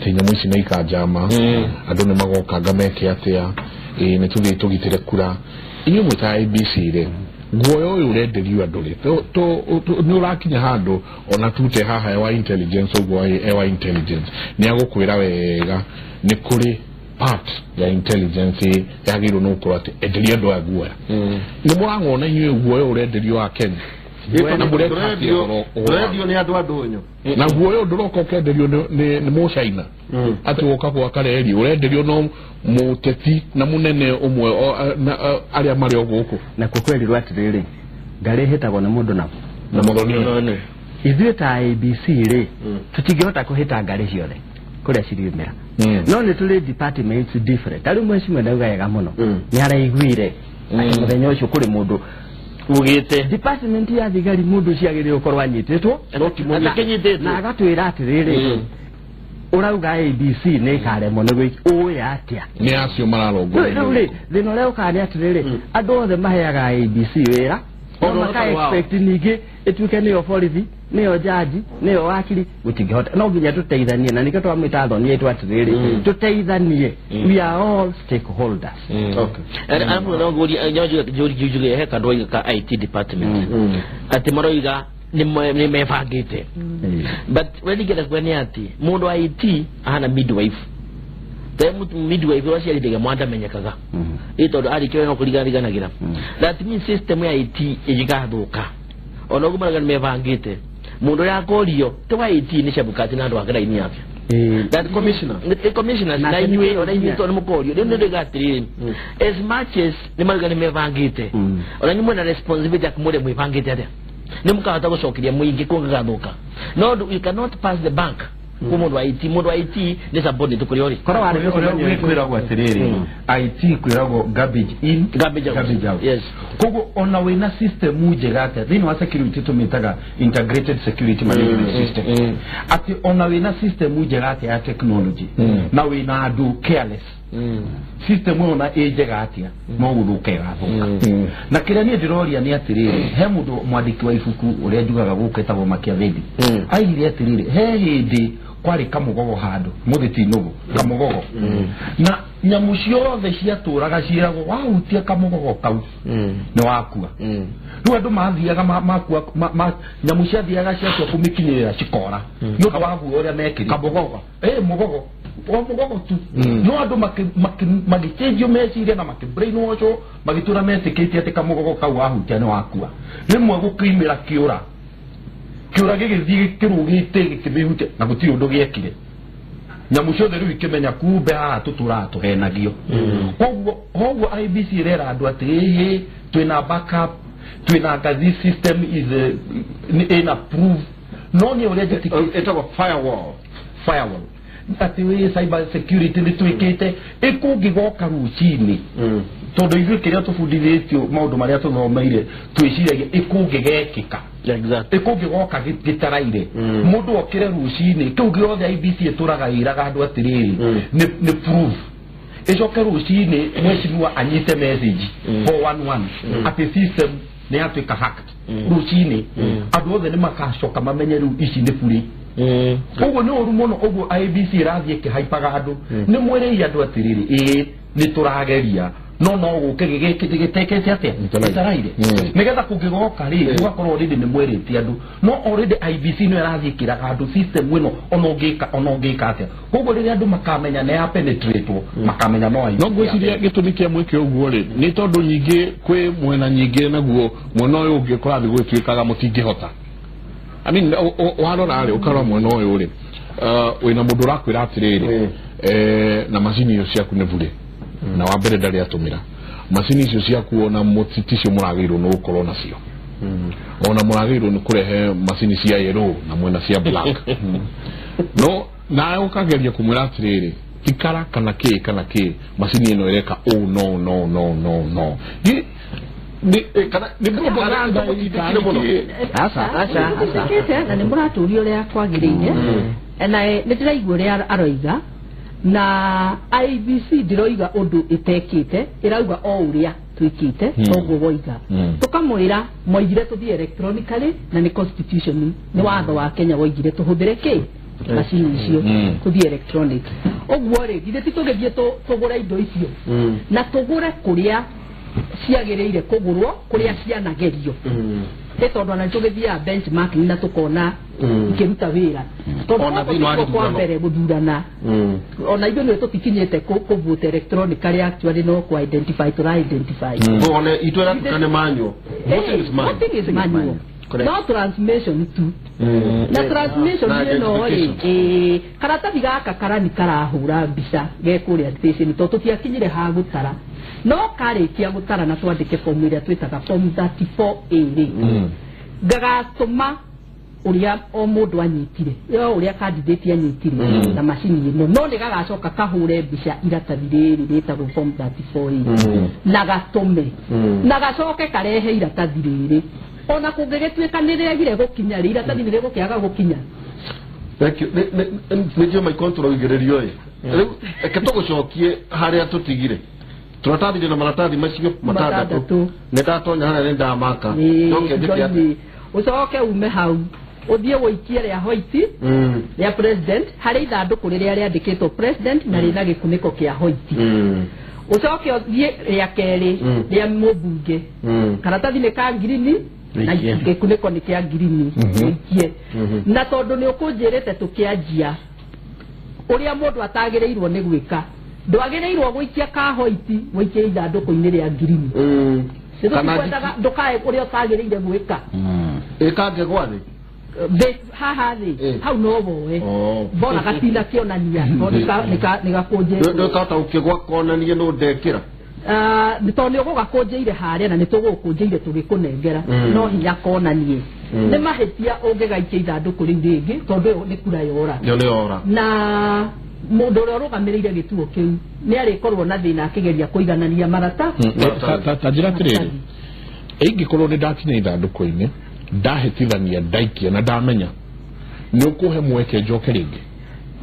tinyamũ ici nĩ ikajama andũ nĩ magoka ngameke atia nĩ tuthii tugitire kura inyo muta ABC re guoyo uyu urenderio andũ rĩ nĩ ũrakinya handũ ona tute haha ewa intelligence ũguo ewa intelligence nĩ agũkwĩra wega nĩ kũrĩ part ya intelligence yagĩrĩirwo nĩ gũkorwo atĩ enderia andũ aya guoya nĩ mũrang'ona inyuĩ guoyo ũrenderio wa Kenya na mũrendio nĩ andũ andũnyũ na guoyo ndũroka ũkenderio nĩ mũcaina atĩ gũka gwaka reri ũrenderio no mũteti na mũnene ũmwe arĩa marĩ o gũkũ na kũkwĩrirwo atĩrĩrĩ ngarĩ hĩtagwo nĩ mũndũ na mũthoni ithuĩ ta ABC rĩ tũtingĩhota kũhĩta ngarĩ ciothe kũrĩa ciriumĩra no nĩ tũrĩ departments different tarĩ ũmwe cimwe ndauga wega mũno nĩ araiguire atĩ mũthenya ũcio kũrĩ mũndũ ugite department ya thigari mundu ciagire ukorwa anyititwo na agatwira atiriri urauga ABC ne karemo ne oya atia ni acio mararongo thino leo kani atiriri andu othe maheaga ABC wira o maka expect ningi etuke ni authority ni o judge ni o wakili gutingihota no nginya tuteithanie na nikyo twamwita thoni yetu atiriri tuteithanie we are all stakeholders okay anamu no gori jori he kadoi ka IT department ati maroiga ni mefagite but when get when ati mundu wa IT ana midwife temu midwife wasi alidega mwanda menyekaga ito ari kyo no kuliganagira that means system ya IT ijigathuka onogumaraga mefagite mundu ya korio to wa IT ni shabukati na ndo akira ini yake that commissioner na inywe ona inywe to mukorio ndio ndio gatiri as much as ni maraga ni mefagite ona nyumwe na responsibility akumure mwefagite ate ni mukahota gucokiria muingi kungathuka no you cannot pass the bank mundu wa IT ni saboni tukuri ori kora wari kwiragwo atiriri IT kwiragwo garbage in garbage out yes kogo ona wina system njega ate thini wa security tumitaga integrated security management system ati ona wina system njega ate ya technology na wina andu careless system ona njega atia no guthuke gathuka na kira ni ndiroria ni atiriri he mundu mwandiki wa ibuku uria njugaga guketagwo Machiavelli aigire atiriri he hindi kwari kamugogo handu muthiti nugu kamugogo na nyamu ciothe ciaturaga ciiragwo wahutia kamugogo kau ni wakua riu andu mathiaga makua nyamu ciathiaga ciatua kumikinyirira cikora ni undu wa guo uria mekiri kamugogo mugogo mugogo tu no andu magichange meciria na makibrainwash magitura metikite ati kamugogo kau wahutia ni wakua rimwe gukimira kiura gigithii kirugite gikibihute na gutiri undu giekire nyamu ciothe riu ikimenya kumbe haha tuturatuhenagio koguo IBC rera andu ati twina backup twina ngazi system is in approve no ni uria etagwo firewall ati we cyber security ni twikite ikungigoka rucini tondu ithuĩ kĩrĩa tũbundithĩtio maũndũ marĩa tũthomeire twĩciragia ikũngĩgekĩka ikũngĩgoka gĩtaraire mũndũ okĩre rũcinĩ kĩu gĩothe IBC ĩtũraga ĩraga andũ atĩrĩrĩ nĩ proof ĩcoke rũcinĩ mheshimiwa anyite message 411 atĩ system nĩ yatuĩka hacked rũcinĩ andũ othe nĩ makacoka mamenye rĩu ici nĩ buri uguo ni uru muno uguo IBC irathie kihaipaga andu ni mwirei andu atiriri ni turageria no guke gitekete atia itaraire nigetha kungigoka ri ugakorwo already ni mwireti andu no already IBC no irathie kiraga andu system wino onongika atia uguo riri andu makamenya na ya penetrate makamenya no IBC no gwiciria gitumi kia mwike uguo ri ni tondu nyingi kwi mwena nyingi naguo mwena uyu ungi kurathi gwituikaga mutingihota I mean warora ari ukara mwena uyu ri wina mundu rakwira atiriri na macini icio ciaku ne vure na wambere ndari atumira macini icio ciaku ona mutitisho muragirwo no gukorwo nacio ona muragirwo ni kurehe macini cia yellow na mwena cia black no na ukageria kumwira atiriri tikara kana ki macini ino ireka no ni propaganda asa na ni muraturio ria kwagiriire na ni tiraigua ria aroiga na IBC ndiroiga undu itekite irauga o uria twikite toguo woiga tukamwira moigire tuthie electronically na ni constitution ni watho wa Kenya woigire tuhuthire ki macini icio kuthie electronic oguo ri githe titugithie tugura indo icio na tugure kuria ciagĩrĩire kũgũrwo kũrĩa cianagerio tondũ ona tũgĩthiaga benchmark na tũkona ikĩruta wĩra tondũ kwa mbere gũthurana ona ithuĩ nĩ tũtikinyĩte kũvote electronically actually no kũ identify tũra identify ona itwĩra tukane manual voting is manual no transmission tu na transmission no karatathi gaka karani karahũra mbica gekũrĩa station tondũ tũtiakinyire ha gũtara no karĩkia gũtara na twandĩke form ĩrĩa twĩtaga form 34A gagatũma ũrĩa o mũndũ anyitire ũrĩa candidate anyitire na macini ĩno no nĩ gagacoka kahũre mbica iratathi rĩrĩ rĩtagwo form 34A na gatũme na gacoke karehe iratathi rĩrĩ ona kũngĩgĩtuĩka nĩ rĩagire gũkinya rĩ iratathi nĩ rĩgũkĩaga gũkinya nĩkĩo maikontrol igĩrĩrio rĩu reke tũgũcokie harĩa tũtigire turatathire na maratathi macio matandatũ nĩndatonya harĩa nĩndamaka ucoke ume hau uthie woikie rĩa white rĩa president harĩ ithandũkũ rĩrĩa rĩandĩkĩtwo president na rĩna gĩkunĩko kĩa white ucoke uthie rĩa kerĩ rĩa mũmbunge karatathi nĩ ka ngirini na gĩkunĩko nĩ kĩa ngirini woikie na tondũ nĩ ũkũnjĩrĩte tũkĩanjia ũrĩa mũndũ atagĩrĩirwo nĩ gwĩka ndwagĩrĩirwo gũikia ka white woikie ithandũkũ-inĩ rĩa ngirini ndukae ũrĩa ũtagĩrĩire gwĩka ĩkange gwathĩ haha thĩ hau no woe mbona gatina kĩonania nĩ gakũnjĩire ndũkahota gũkĩgwa konania no ndekĩra nĩ tondũ nĩ ũgũgakũnjĩire harĩa na nĩ tũgũkũnjĩire tũgĩkũnengera no hinya konanie nĩ mahĩtia ũngĩgaikia ithandũkũ rĩu rĩngĩ tondũ nĩ kura yora na mũndũ ũrĩa ũrũgamĩrĩire gĩtuo kĩu nĩ arĩkorwo na thĩna akĩgeria kũiganania marata ta njĩra atĩrĩrĩ ingĩkorwo nĩ ndakinya ithandũkũ-inĩ ndahĩtithania ndaikia na ndamenya nĩ ũkũhe mweke njoke rĩngĩ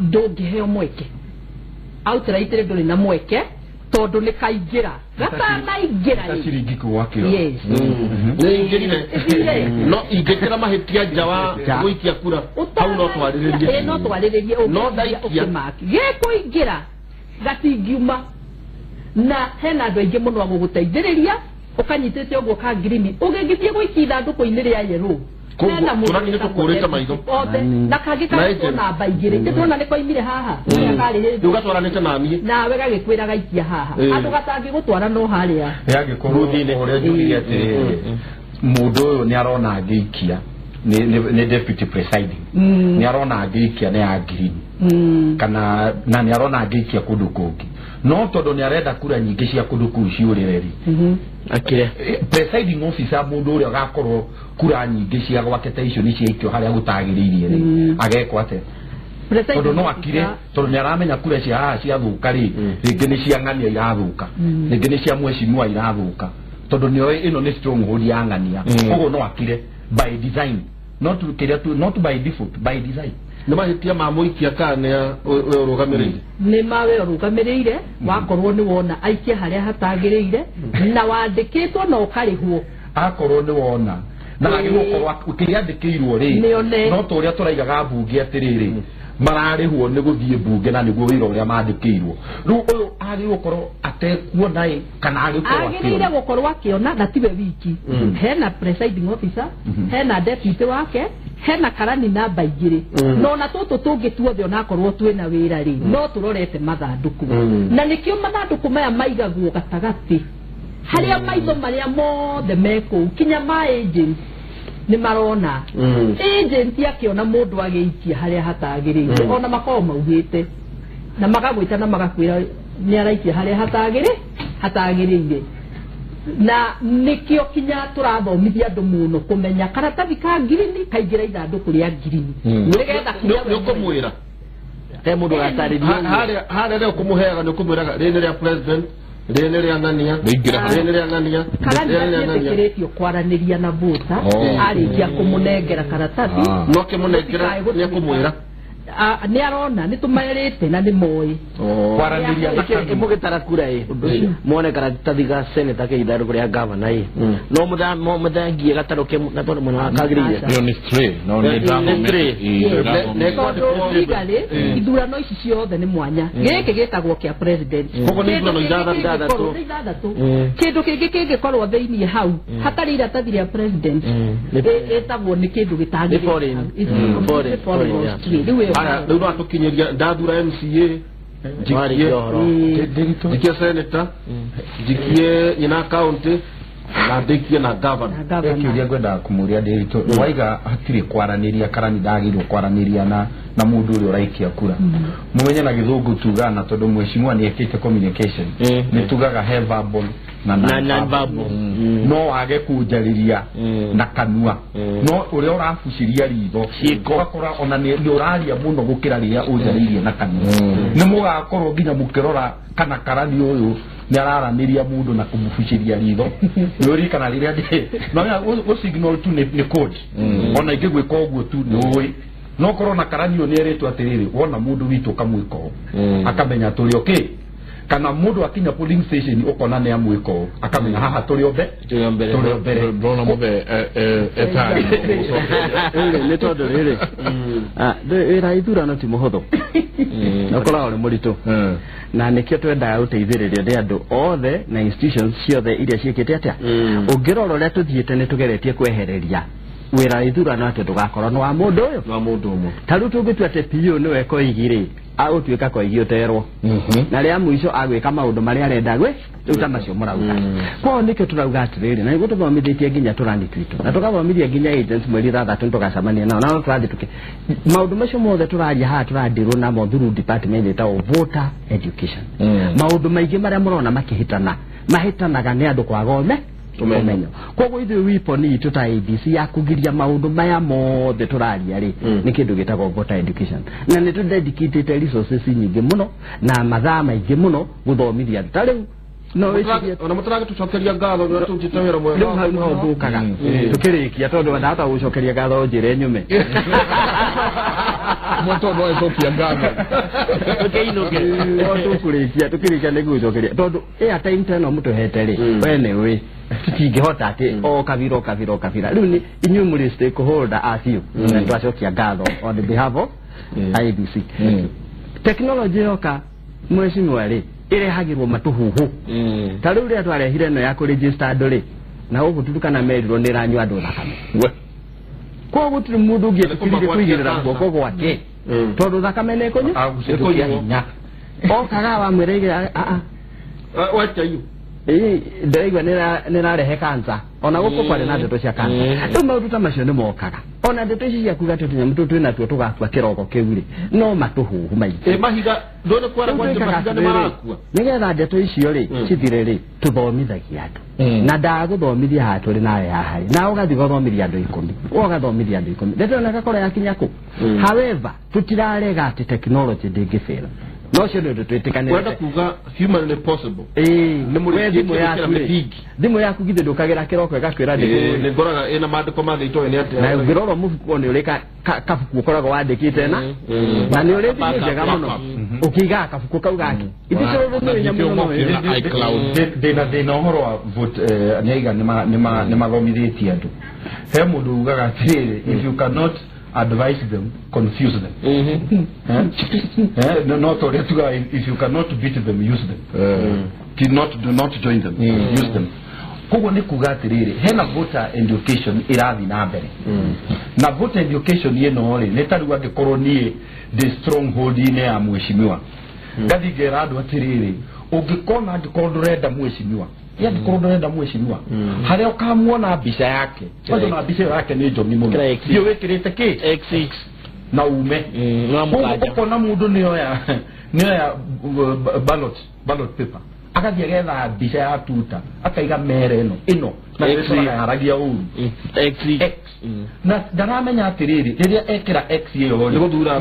ndũngĩheo mweke outright ndũrĩ na mweke tondũ nĩ kaingĩra gatanaingĩra ciringi kũgwakĩra nĩ ingĩrire no ingĩkĩra mahĩtia nja wa gũikia kura hau no twarĩrĩrie no ndaikia gĩkũingĩra gatingiuma na hena andũ aingĩ mũno agũgũteithĩrĩria ũkanyitĩte ũguo ka ngirini ũgĩgĩthiĩ gũikia ithandũkũ-inĩ rĩa yerũ tũrani nĩ tũkũrĩte maitho na kangĩ karĩtwo namba igĩrĩ nĩtuona nĩ koimire haha ũgatwaranĩte na niĩ nawe gagĩkwĩra gaikia haha andũ gatangĩgũtwara no harĩa yagĩkorwo ũrĩa njugire atĩ mũndũ ũyũ nĩ arona ngĩikia nĩ deputy presiding nĩ arona ngĩikia nĩ ya ngirini kana na nĩ arona ngĩikia kũndũ kũngĩ no tondũ nĩ arenda kura nyingĩ cia kũndũ kũu ciũrĩreri akire presiding officer mũndũ ũrĩa agakorwo kura nyingĩ cia gwake ta icio nĩ ciaikio harĩa gũtagĩrĩirie rĩ agekwo atĩa tondũ no akire tondũ nĩ aramenya kura cia haha ciathũka rĩ rĩngĩ nĩ cia ng'ania irathũka rĩngĩ nĩ cia mwecimua irathũka tondũ nĩoĩ ĩno nĩ stronghold ya ng'ania ũguo no akire by design not by default by design nĩ mahĩtia ma mũikia kana ũrũgamĩrĩire nĩ mawe ũrũgamĩrĩire wakorwo nĩ wona aikia harĩa hatagĩrĩire na wandĩkĩtwo na ũkarĩhwo akorwo nĩ wona na agĩgũkorwo ũkĩandĩkĩirwo rĩ no ta ũrĩa tũraigaga mbunge atĩrĩrĩ mararĩhwo nĩ gũthiĩ mbunge na nĩguo wĩra ũrĩa mandĩkĩirwo rĩu ũyũ agĩgũkorwo atekuona kana agĩrĩire gũkorwo akĩona na tiwe wiki hena presiding officer hena deputy wake hena karani namba igĩrĩ no na tũtũ tũngĩ tuothe onakorwo twĩna wĩra rĩ no tũrorete mathandũkũ na nĩkĩo mathandũkũ maya maigagwo gatagatĩ harĩa maitho marĩa mothe mekũu kinya ma agent nĩ marona agent akĩona mũndũ agĩikia harĩa hatagĩrĩire ona makorwo maugĩte na magagwĩta na magakwĩra nĩ araikia harĩa hatagĩrĩire na nĩkĩo kinya tũrathomithia andũ mũno kũmenya karatathi ka ngirini kaingĩra ithandũkũ rĩa ngirini nĩgetha nĩ ũkũmwĩra he mũndũ gatarĩria harĩa rĩa ũkũmũheaga nĩ ũkũmwĩraga rĩnĩ rĩa president rĩnĩ rĩa ng'ania rĩnĩ rĩa ng'ania karatathi kwaranĩria na vota arĩkia kũmũnengera karatathi no kĩmũnengera nĩ akũmwĩra nĩ arona nĩ tũmerĩte na nĩ moĩ kwaranĩria mũgĩtara kura muone karatathi ga seneta ke itharũ rĩa gavana no mũthangie gatarũ ke mũno akagĩrĩire ni stray no ni ithurano ici ciothe nĩ mwanya gĩkĩ gĩtagwo kĩa president kĩndũ kĩngĩ kĩngĩkorwo thĩinĩ hau hatarĩ iratathi rĩa president ĩtagwo nĩ kĩndũ gĩtangĩrĩire rĩu no atũkinyĩria ndathura MCA jikie senator jikie nyina county na ndikie na governor kiuria ngwenda kumuria Ndiritu waiga hatirĩ kwaranĩria karani ndagirwo kwaranĩria na mũndũ ũrĩa ũraikia kura mumenye na gĩthũngũ tugana tondũ mheshimiwa nĩ ekĩte communication nĩ tugaga he verbal na non-verbal no wage kunjarĩria na kanua no ũrĩa ũrabuciria ritho ũgakora ona nĩ ũraria mũno gũkĩra rĩrĩa ũnjarĩirie na kanua nĩ mũgakorwo nginya mũkĩrora kana karani ũyũ nĩ araranĩria mũndũ na kũmũbuciria ritho nĩ ũrikana rĩrĩa no signal tu nĩ code ona ingĩ gwĩka ũguo tu nĩ ũĩ no korwo na karani ũyũ nĩ erĩtwo atĩrĩrĩ wona mũndũ witũ kamwĩka ũũ akamenya tũrĩ okay kana mũndũ akinya polling station ukona nĩ amwĩka ũũ akamenya haha tũrĩ obe ndona mũbe etari nĩ tondũ rĩrĩ wĩra ithurano ti mũhũthũ ũkoragwo nĩ mũritũ na nĩkĩo twendaga gũteithĩrĩrio nĩ andũ othe na institutions ciothe iria ciĩkĩte atĩa ũngĩrora ũrĩa tũthiĩte nĩ tũgeretie kwehereria wĩra ithurano atĩ ndũgakorwo nĩ wa mũndũ ũyũ ta rĩu tũngĩtua atĩ PO nĩwe koigi-rĩ agũtuĩka koigi ũterwo na rĩa mũico agwĩka maũndũ marĩa arenda rĩu ta macio mũrauga kwao nĩkĩo tũrauga atĩrĩrĩ na nĩguo tũthomithĩtie nginya tũrani twitũ na tũgathomithia nginya agents mweri 3 tũgacemania nao na tũrathiĩ maũndũ macio mothe tũraria haha tũrandirwo namo through department ĩtagwo voter education maũndũ maingĩ marĩa mũrona mahĩtanaga nĩ andũ kwaga umenyo koguo ithuĩ wiponi itũ ta ABC ya kũgiria maũndũ maya mothe tũraria rĩ nĩ kĩndũ gĩtagwo voter education na nĩ tũdedicate resources nyingĩ mũno na mathaa maingĩ mũno gũthomithia ta rĩu no ona mũtarage tũcokeria ngatho nĩ tũrutĩte wĩra mwega rĩu hau no thũkaga tũkĩrĩkia tondũ ndahota gũcokeria ngatho njĩre nyume mũtũ no ecokia ngatho tũkĩinũke tũkĩrĩkia nĩguo gũcokeria tondũ airtime teno mũtũhete rĩ we nĩ ũĩ tũtingĩhota atĩ o kabira rĩu nĩ inyuĩ mũrĩ stakeholder acio na twacokia ngatho on behalf of IEBC technology yoka mheshimiwa rĩ ĩrehagĩrwo matũhuhu ta rĩu rĩrĩa twarehire ĩno ya kũregister andũ rĩ na ũguo tutukana merirwo nĩ ranyua andũ thakame koguo gũtirĩ mũndũ ũngĩtĩkĩrire kũigĩrĩra guoko gwake tondũ thakame nĩ ĩkũnyua hinya okaga wamwĩra wachayu ndĩraigua nĩ rarehe kansa ona gũkũ kwarĩ na ndeto cia kansa rĩu maũndũ ta macio nĩ mokaga ona ndeto ici ciakuga atĩ tũnyamũ tũtũ twĩnatuo tũgakua kĩroko kĩu rĩ no matũhuhu maingĩ mahiga ndone kwara kwanja mahiga nĩ marakua nĩgetha ndeto icio rĩ cithire rĩ tũthomithagia andũ na ndagũthomithia haha tũrĩ nawe haha na ũgathiĩ gũthomithia andũ 10 ũgathomithia andũ 10 ndeto ĩno ĩgakorwo yakinya kũ however tũtirarega atĩ technology ndĩngĩbĩra no cio nĩ twĩtĩkanĩte kwenda kuga humanly possible nĩ mũrĩ thimũ yaku githĩ ndũkagĩra kĩroko ĩgakwĩra nĩ ngoraga ĩna maandĩko mandĩtwo nĩ atĩ na ũngĩrora mũbuko nĩ ũrĩ kabuku ũkoragwo wandĩkĩte na nĩ ũrĩ thimũ njega mũno ũkĩigaga kabuku kau gake ndĩna ũhoro wa vote nĩaiga nĩ mathomithĩtie andũ he mũndũ ugaga atĩrĩrĩ if you cannot advise them, confuse them. Not or if you cannot beat them, use them. Do not join them, use them. Kogo ni kugatiriri hena voter education irathi na mbere na voter education yeno ri netaru angikorwo nie the stronghold ine ya mheshimiwa gathigera andu atiriri ungikona angikorwo ndurenda mheshimiwa yagikorwo ndurenda mheshimiwa haria ukamuona mbica yake bado na mbica yake ni John Muno yo wekirite ki X6 na ume ukona mundu nioya ballot paper akathia getha mbica ya tuta akaiga mere ino na nĩtũraga haragia ũru X na ndaramenya atiriri riria ekira X yo ni guthura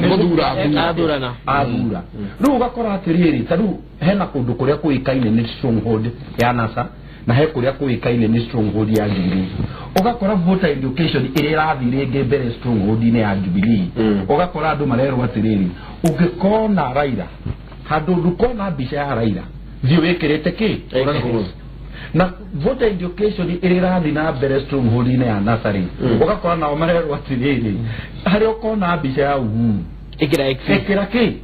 rĩu ugakora atiriri tariu hena kundu kuria kuikaine ni stronghold ya NASA na he kuria kuikaine ni stronghold ya Ngiri ugakora voter education iri rathire mbere stronghold ine ya Jubilee ugakora andu marerwo atiriri ungikona Raila handu ndukona mbica ya Raila thio wikirite ki na voter education iri rathi na mbere stronghold ine ya Nasari ugakora nao marerwo atiriri hari ukona mbica ya Uhuru ekira ki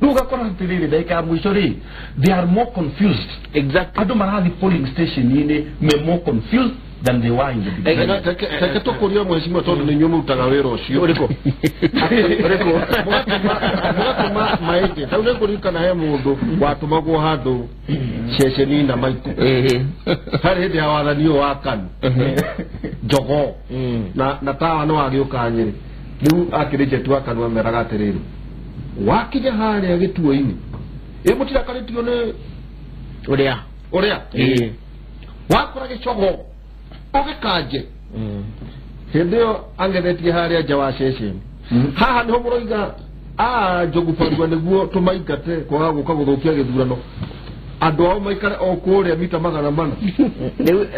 ugakora atiriri daika mwisho ri they are more confused exactly andu marathi polling station ine me more confused than they were in the beginning. Take to kuria mheshimiwa tondu ni nyumu utagawira ucio uriko mugatuma maite taule kurika na he mundu watumagwo handu ceceni na maite hari ndi awathaniyo wa kanu jogo na tawa no agioka nyiri riu akirije tu akanu ameraga atiriri wakije haria gituo-ini imutira karitio ni uria wakora gicogo ogekaje hendio angethetie haria jawa ceceni haha niho muroiga Njogu Farua niguo tumaingate kwaga guka guthukia githurano andu ao maikare o kuria mita 400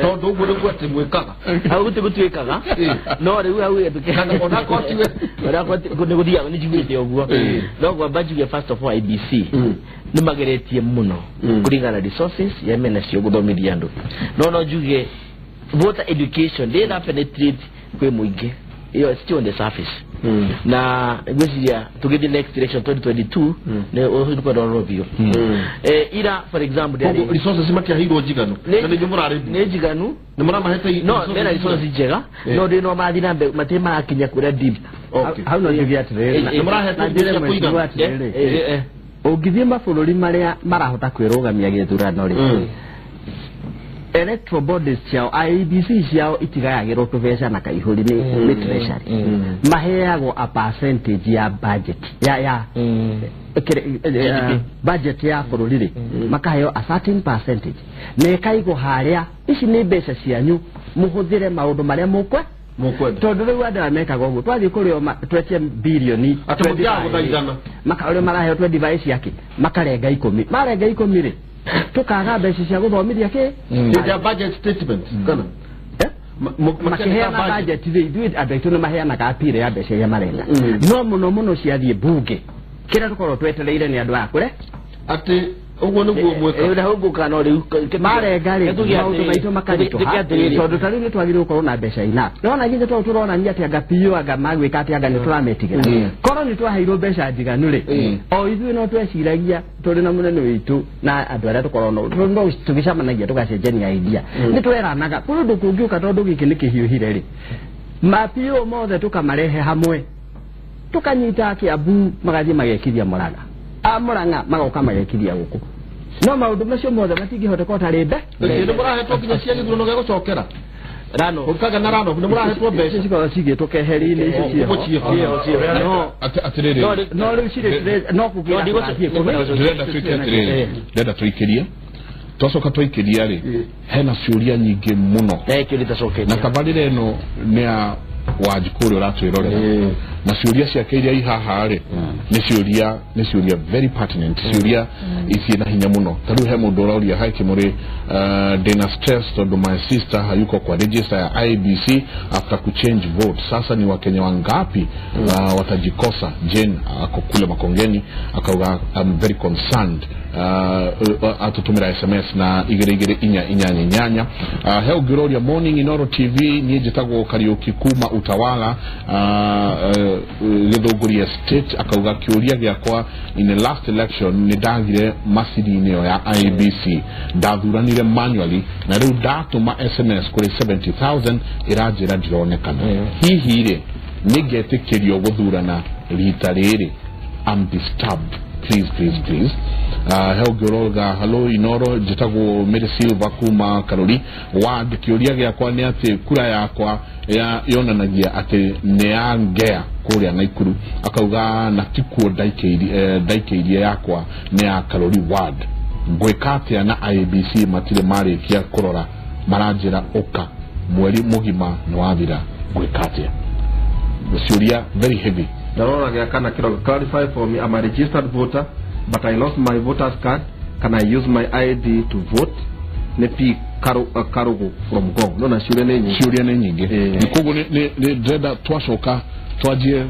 tondu uguo niguo ati mwikaga au gutwikaga no riu au kana ona kotiwe ni guthia ni jiguite uguo no gwa budget first of all IBC ni mageretie muno kuringana resources ya menacio guthomithia andu no juge voter education they na penetrate kwe muingi iyo still on the surface na gwesiria tugethi next election 2022 ne ohuko do robio ira for example there resources matia hiro jigano na ni murare ne jiganu ni murama hete no mena resources jega no de no mathi na matema akinya kura deep how no you get ni murare hete kuiga ogithie mabũrũri maria marahota kwĩrũgamia gĩthurano ri electoral bodies ciao IEBC ciao itigayagirwo tũbeca na kaihũri ni treasury maheagwo a percentage ya budget ya budget ya bũrũri ri makaheo a certain percentage mekaigwo haria ici ni mbeca cianyu muhuthire maundu maria mukwe tondu riu andu amekaga uguo twathie kurio twetie bilioni makaũrĩa maraheo 25 yake makarenga 10 marenga 10 ri tukaga mbeca cia guthomithia ki the budget statement kana makiheana budget ithuĩ andũ aitũ nĩ maheanaga apire ya mbeca iria marenga no mũno ciathiĩ mbunge kĩrĩa tũkorwo twetereire nĩ andũ akũre atĩ uguo niguo mweka ĩrĩa huguka no rĩu marenga rĩ maũndũ maitũ makaritũha tondũ ta rĩu nĩ twagĩrĩirwo gũkorwo na mbeca ina nona nginya tondũ tũronania atĩ anga piũ anga magwĩka atĩ anga nĩ tũrametigĩra korwo nĩ twaheirwo mbeca njiganu rĩ o ithuĩ no tweciragia tũrĩ na mũnene witũ na andũ arĩa tũkorwo no tũgĩcamanagia tũgacenjania idea nĩ tweranaga kũndũ kũngĩũka tondũ gĩkĩ nĩ kĩhiũhire rĩ mapiũ mothe tũkamarehe hamwe tukanyita Kiambu magathiĩ magekithia Murang'a magoka magekithia gũkũ no maundu macio mothe matingĩhota kota rĩmbe nĩ mũrahetwo nginya cia gĩthurano gĩa gũcokera rano ukaga na rano nĩ mũrahetwo mbeca cigora cigĩtwo keheri-inĩ ici cio atiriri no rĩu cirĩ no kũgira ndĩrenda tũikĩrie twacoka twaikĩria rĩ hena ciũria nyingĩ mũno na tabarĩra ĩno nĩ ya Wanjikũrĩ ũratwĩrorera na ciũria ciake iria ihaha rĩ nĩ ciũria very pertinent ciũria ici na hinya mũno tarĩu he mũndũ ũroria hai Kĩmũrĩ ndĩna stress tondũ my sister hayuko kwa register ya IEBC after kuchange vote sasa ni Wakenya wangapi watajikosa Jane ako kule Makongeni akauga I'm very concerned atutumira SMS na igere inyanya he ũngĩroria Morning Inoro TV niĩ njĩtagwo Kariuki kuma Utawala Gĩthũngũri State akauga kĩũria gĩakwa in the last election nĩ ndagire macini-inĩ ĩyo ya IEBC ndathuranire manually na rĩu ndatũma SMS kũrĩ 70,000 ĩranjĩra ndironekana hihi rĩ nĩngetĩkĩrio gũthurana rita rĩrĩ I'm disturbed please he ũngĩroga hello Inoro njĩtagwo Mary Silva kuma Karuri ward kĩũria gĩakwa nĩ atĩ kura yakwa yonanagia atĩ nĩ ya ngea kũrĩa Naikuru akauga na tikuo ndaikĩirie yakwa nĩ ya Karuri ward ngwĩka atĩa na IEBC matirĩ marĩkia kũrora maranjĩra ũka mweri mũgima nĩ wathira ngwĩka atĩa ciũria very heavy Darora gĩakana kĩroga clarify for me I'm a registered voter but I lost my voter's card can I use my ID to vote nĩ karugu from Gong no na ciuria nĩ nyingĩ koguo nĩ ndĩrenda twacoka twajie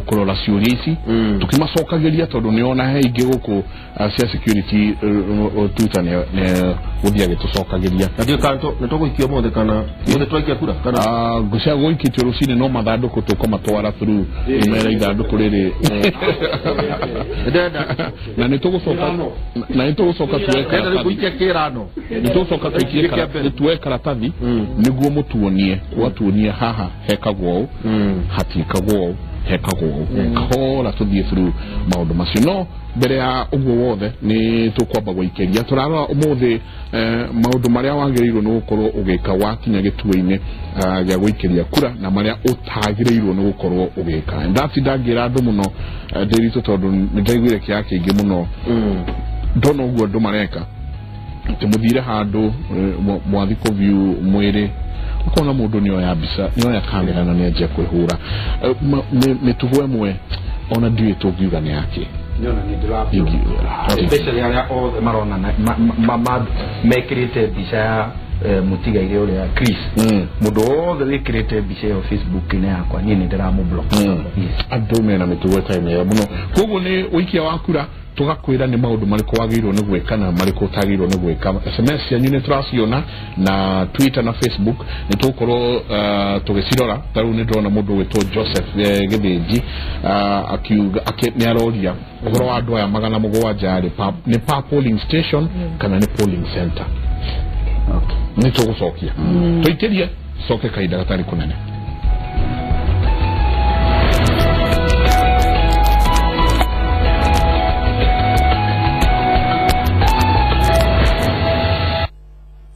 kurora ciuria ici tukimacokagiria tondu niona he ingi guku cia security tuta ne guthia gitucokagiria ndio kanto nitugukio mothe kana mothe twakia kura kana gucia guikitio rucini no mathanduku tukomatwara through imera ithanduku riri na nitugucoka tuweka kuikia kirano nitugucoka tuikie karatathi niguo mutuonie watuonie haha hekagwo hatikagwo hekagwo kahora tuthie through maundu macio no mbere ya uguo wothe ni tukwamba guikeria turarora umuthi maundu maria wagirirwo ni gukorwo ugika wakinya gituo-ini gya guikeria kura na maria utagirirwo ni gukorwo ugika ndati ndagira andu muno ndiritu tondu ndaiguire kia kingi muno ndono uguo andu mareka tumuthire handu mwathiko view mwiri ukona mundu ni oya bisa ni oya kamera na ni kwihura mitugo emwe ona ndiye tugiuga ni yake nyona ni ndirapi especially area all marona mekirite bicha mutiga ile ule Chris mundu all the created bicha yo Facebook ine yakwa nini ndiramu block adome na mitugo time ya muno koguo ni wikia wakura tugakwira ni maundu mariko wagirwo ni gweka na mariko utagirwo ni gweka SMS ya nyune turasiona na Twitter na Facebook ni tukorwo tugicirora taru ni ndona mundu wetwo Joseph Githiji akiuga ni aroria uhoro wa andu aya 700 ni polling station kana ni polling center ni tugucokia tuikerie soke kaida gatari kunene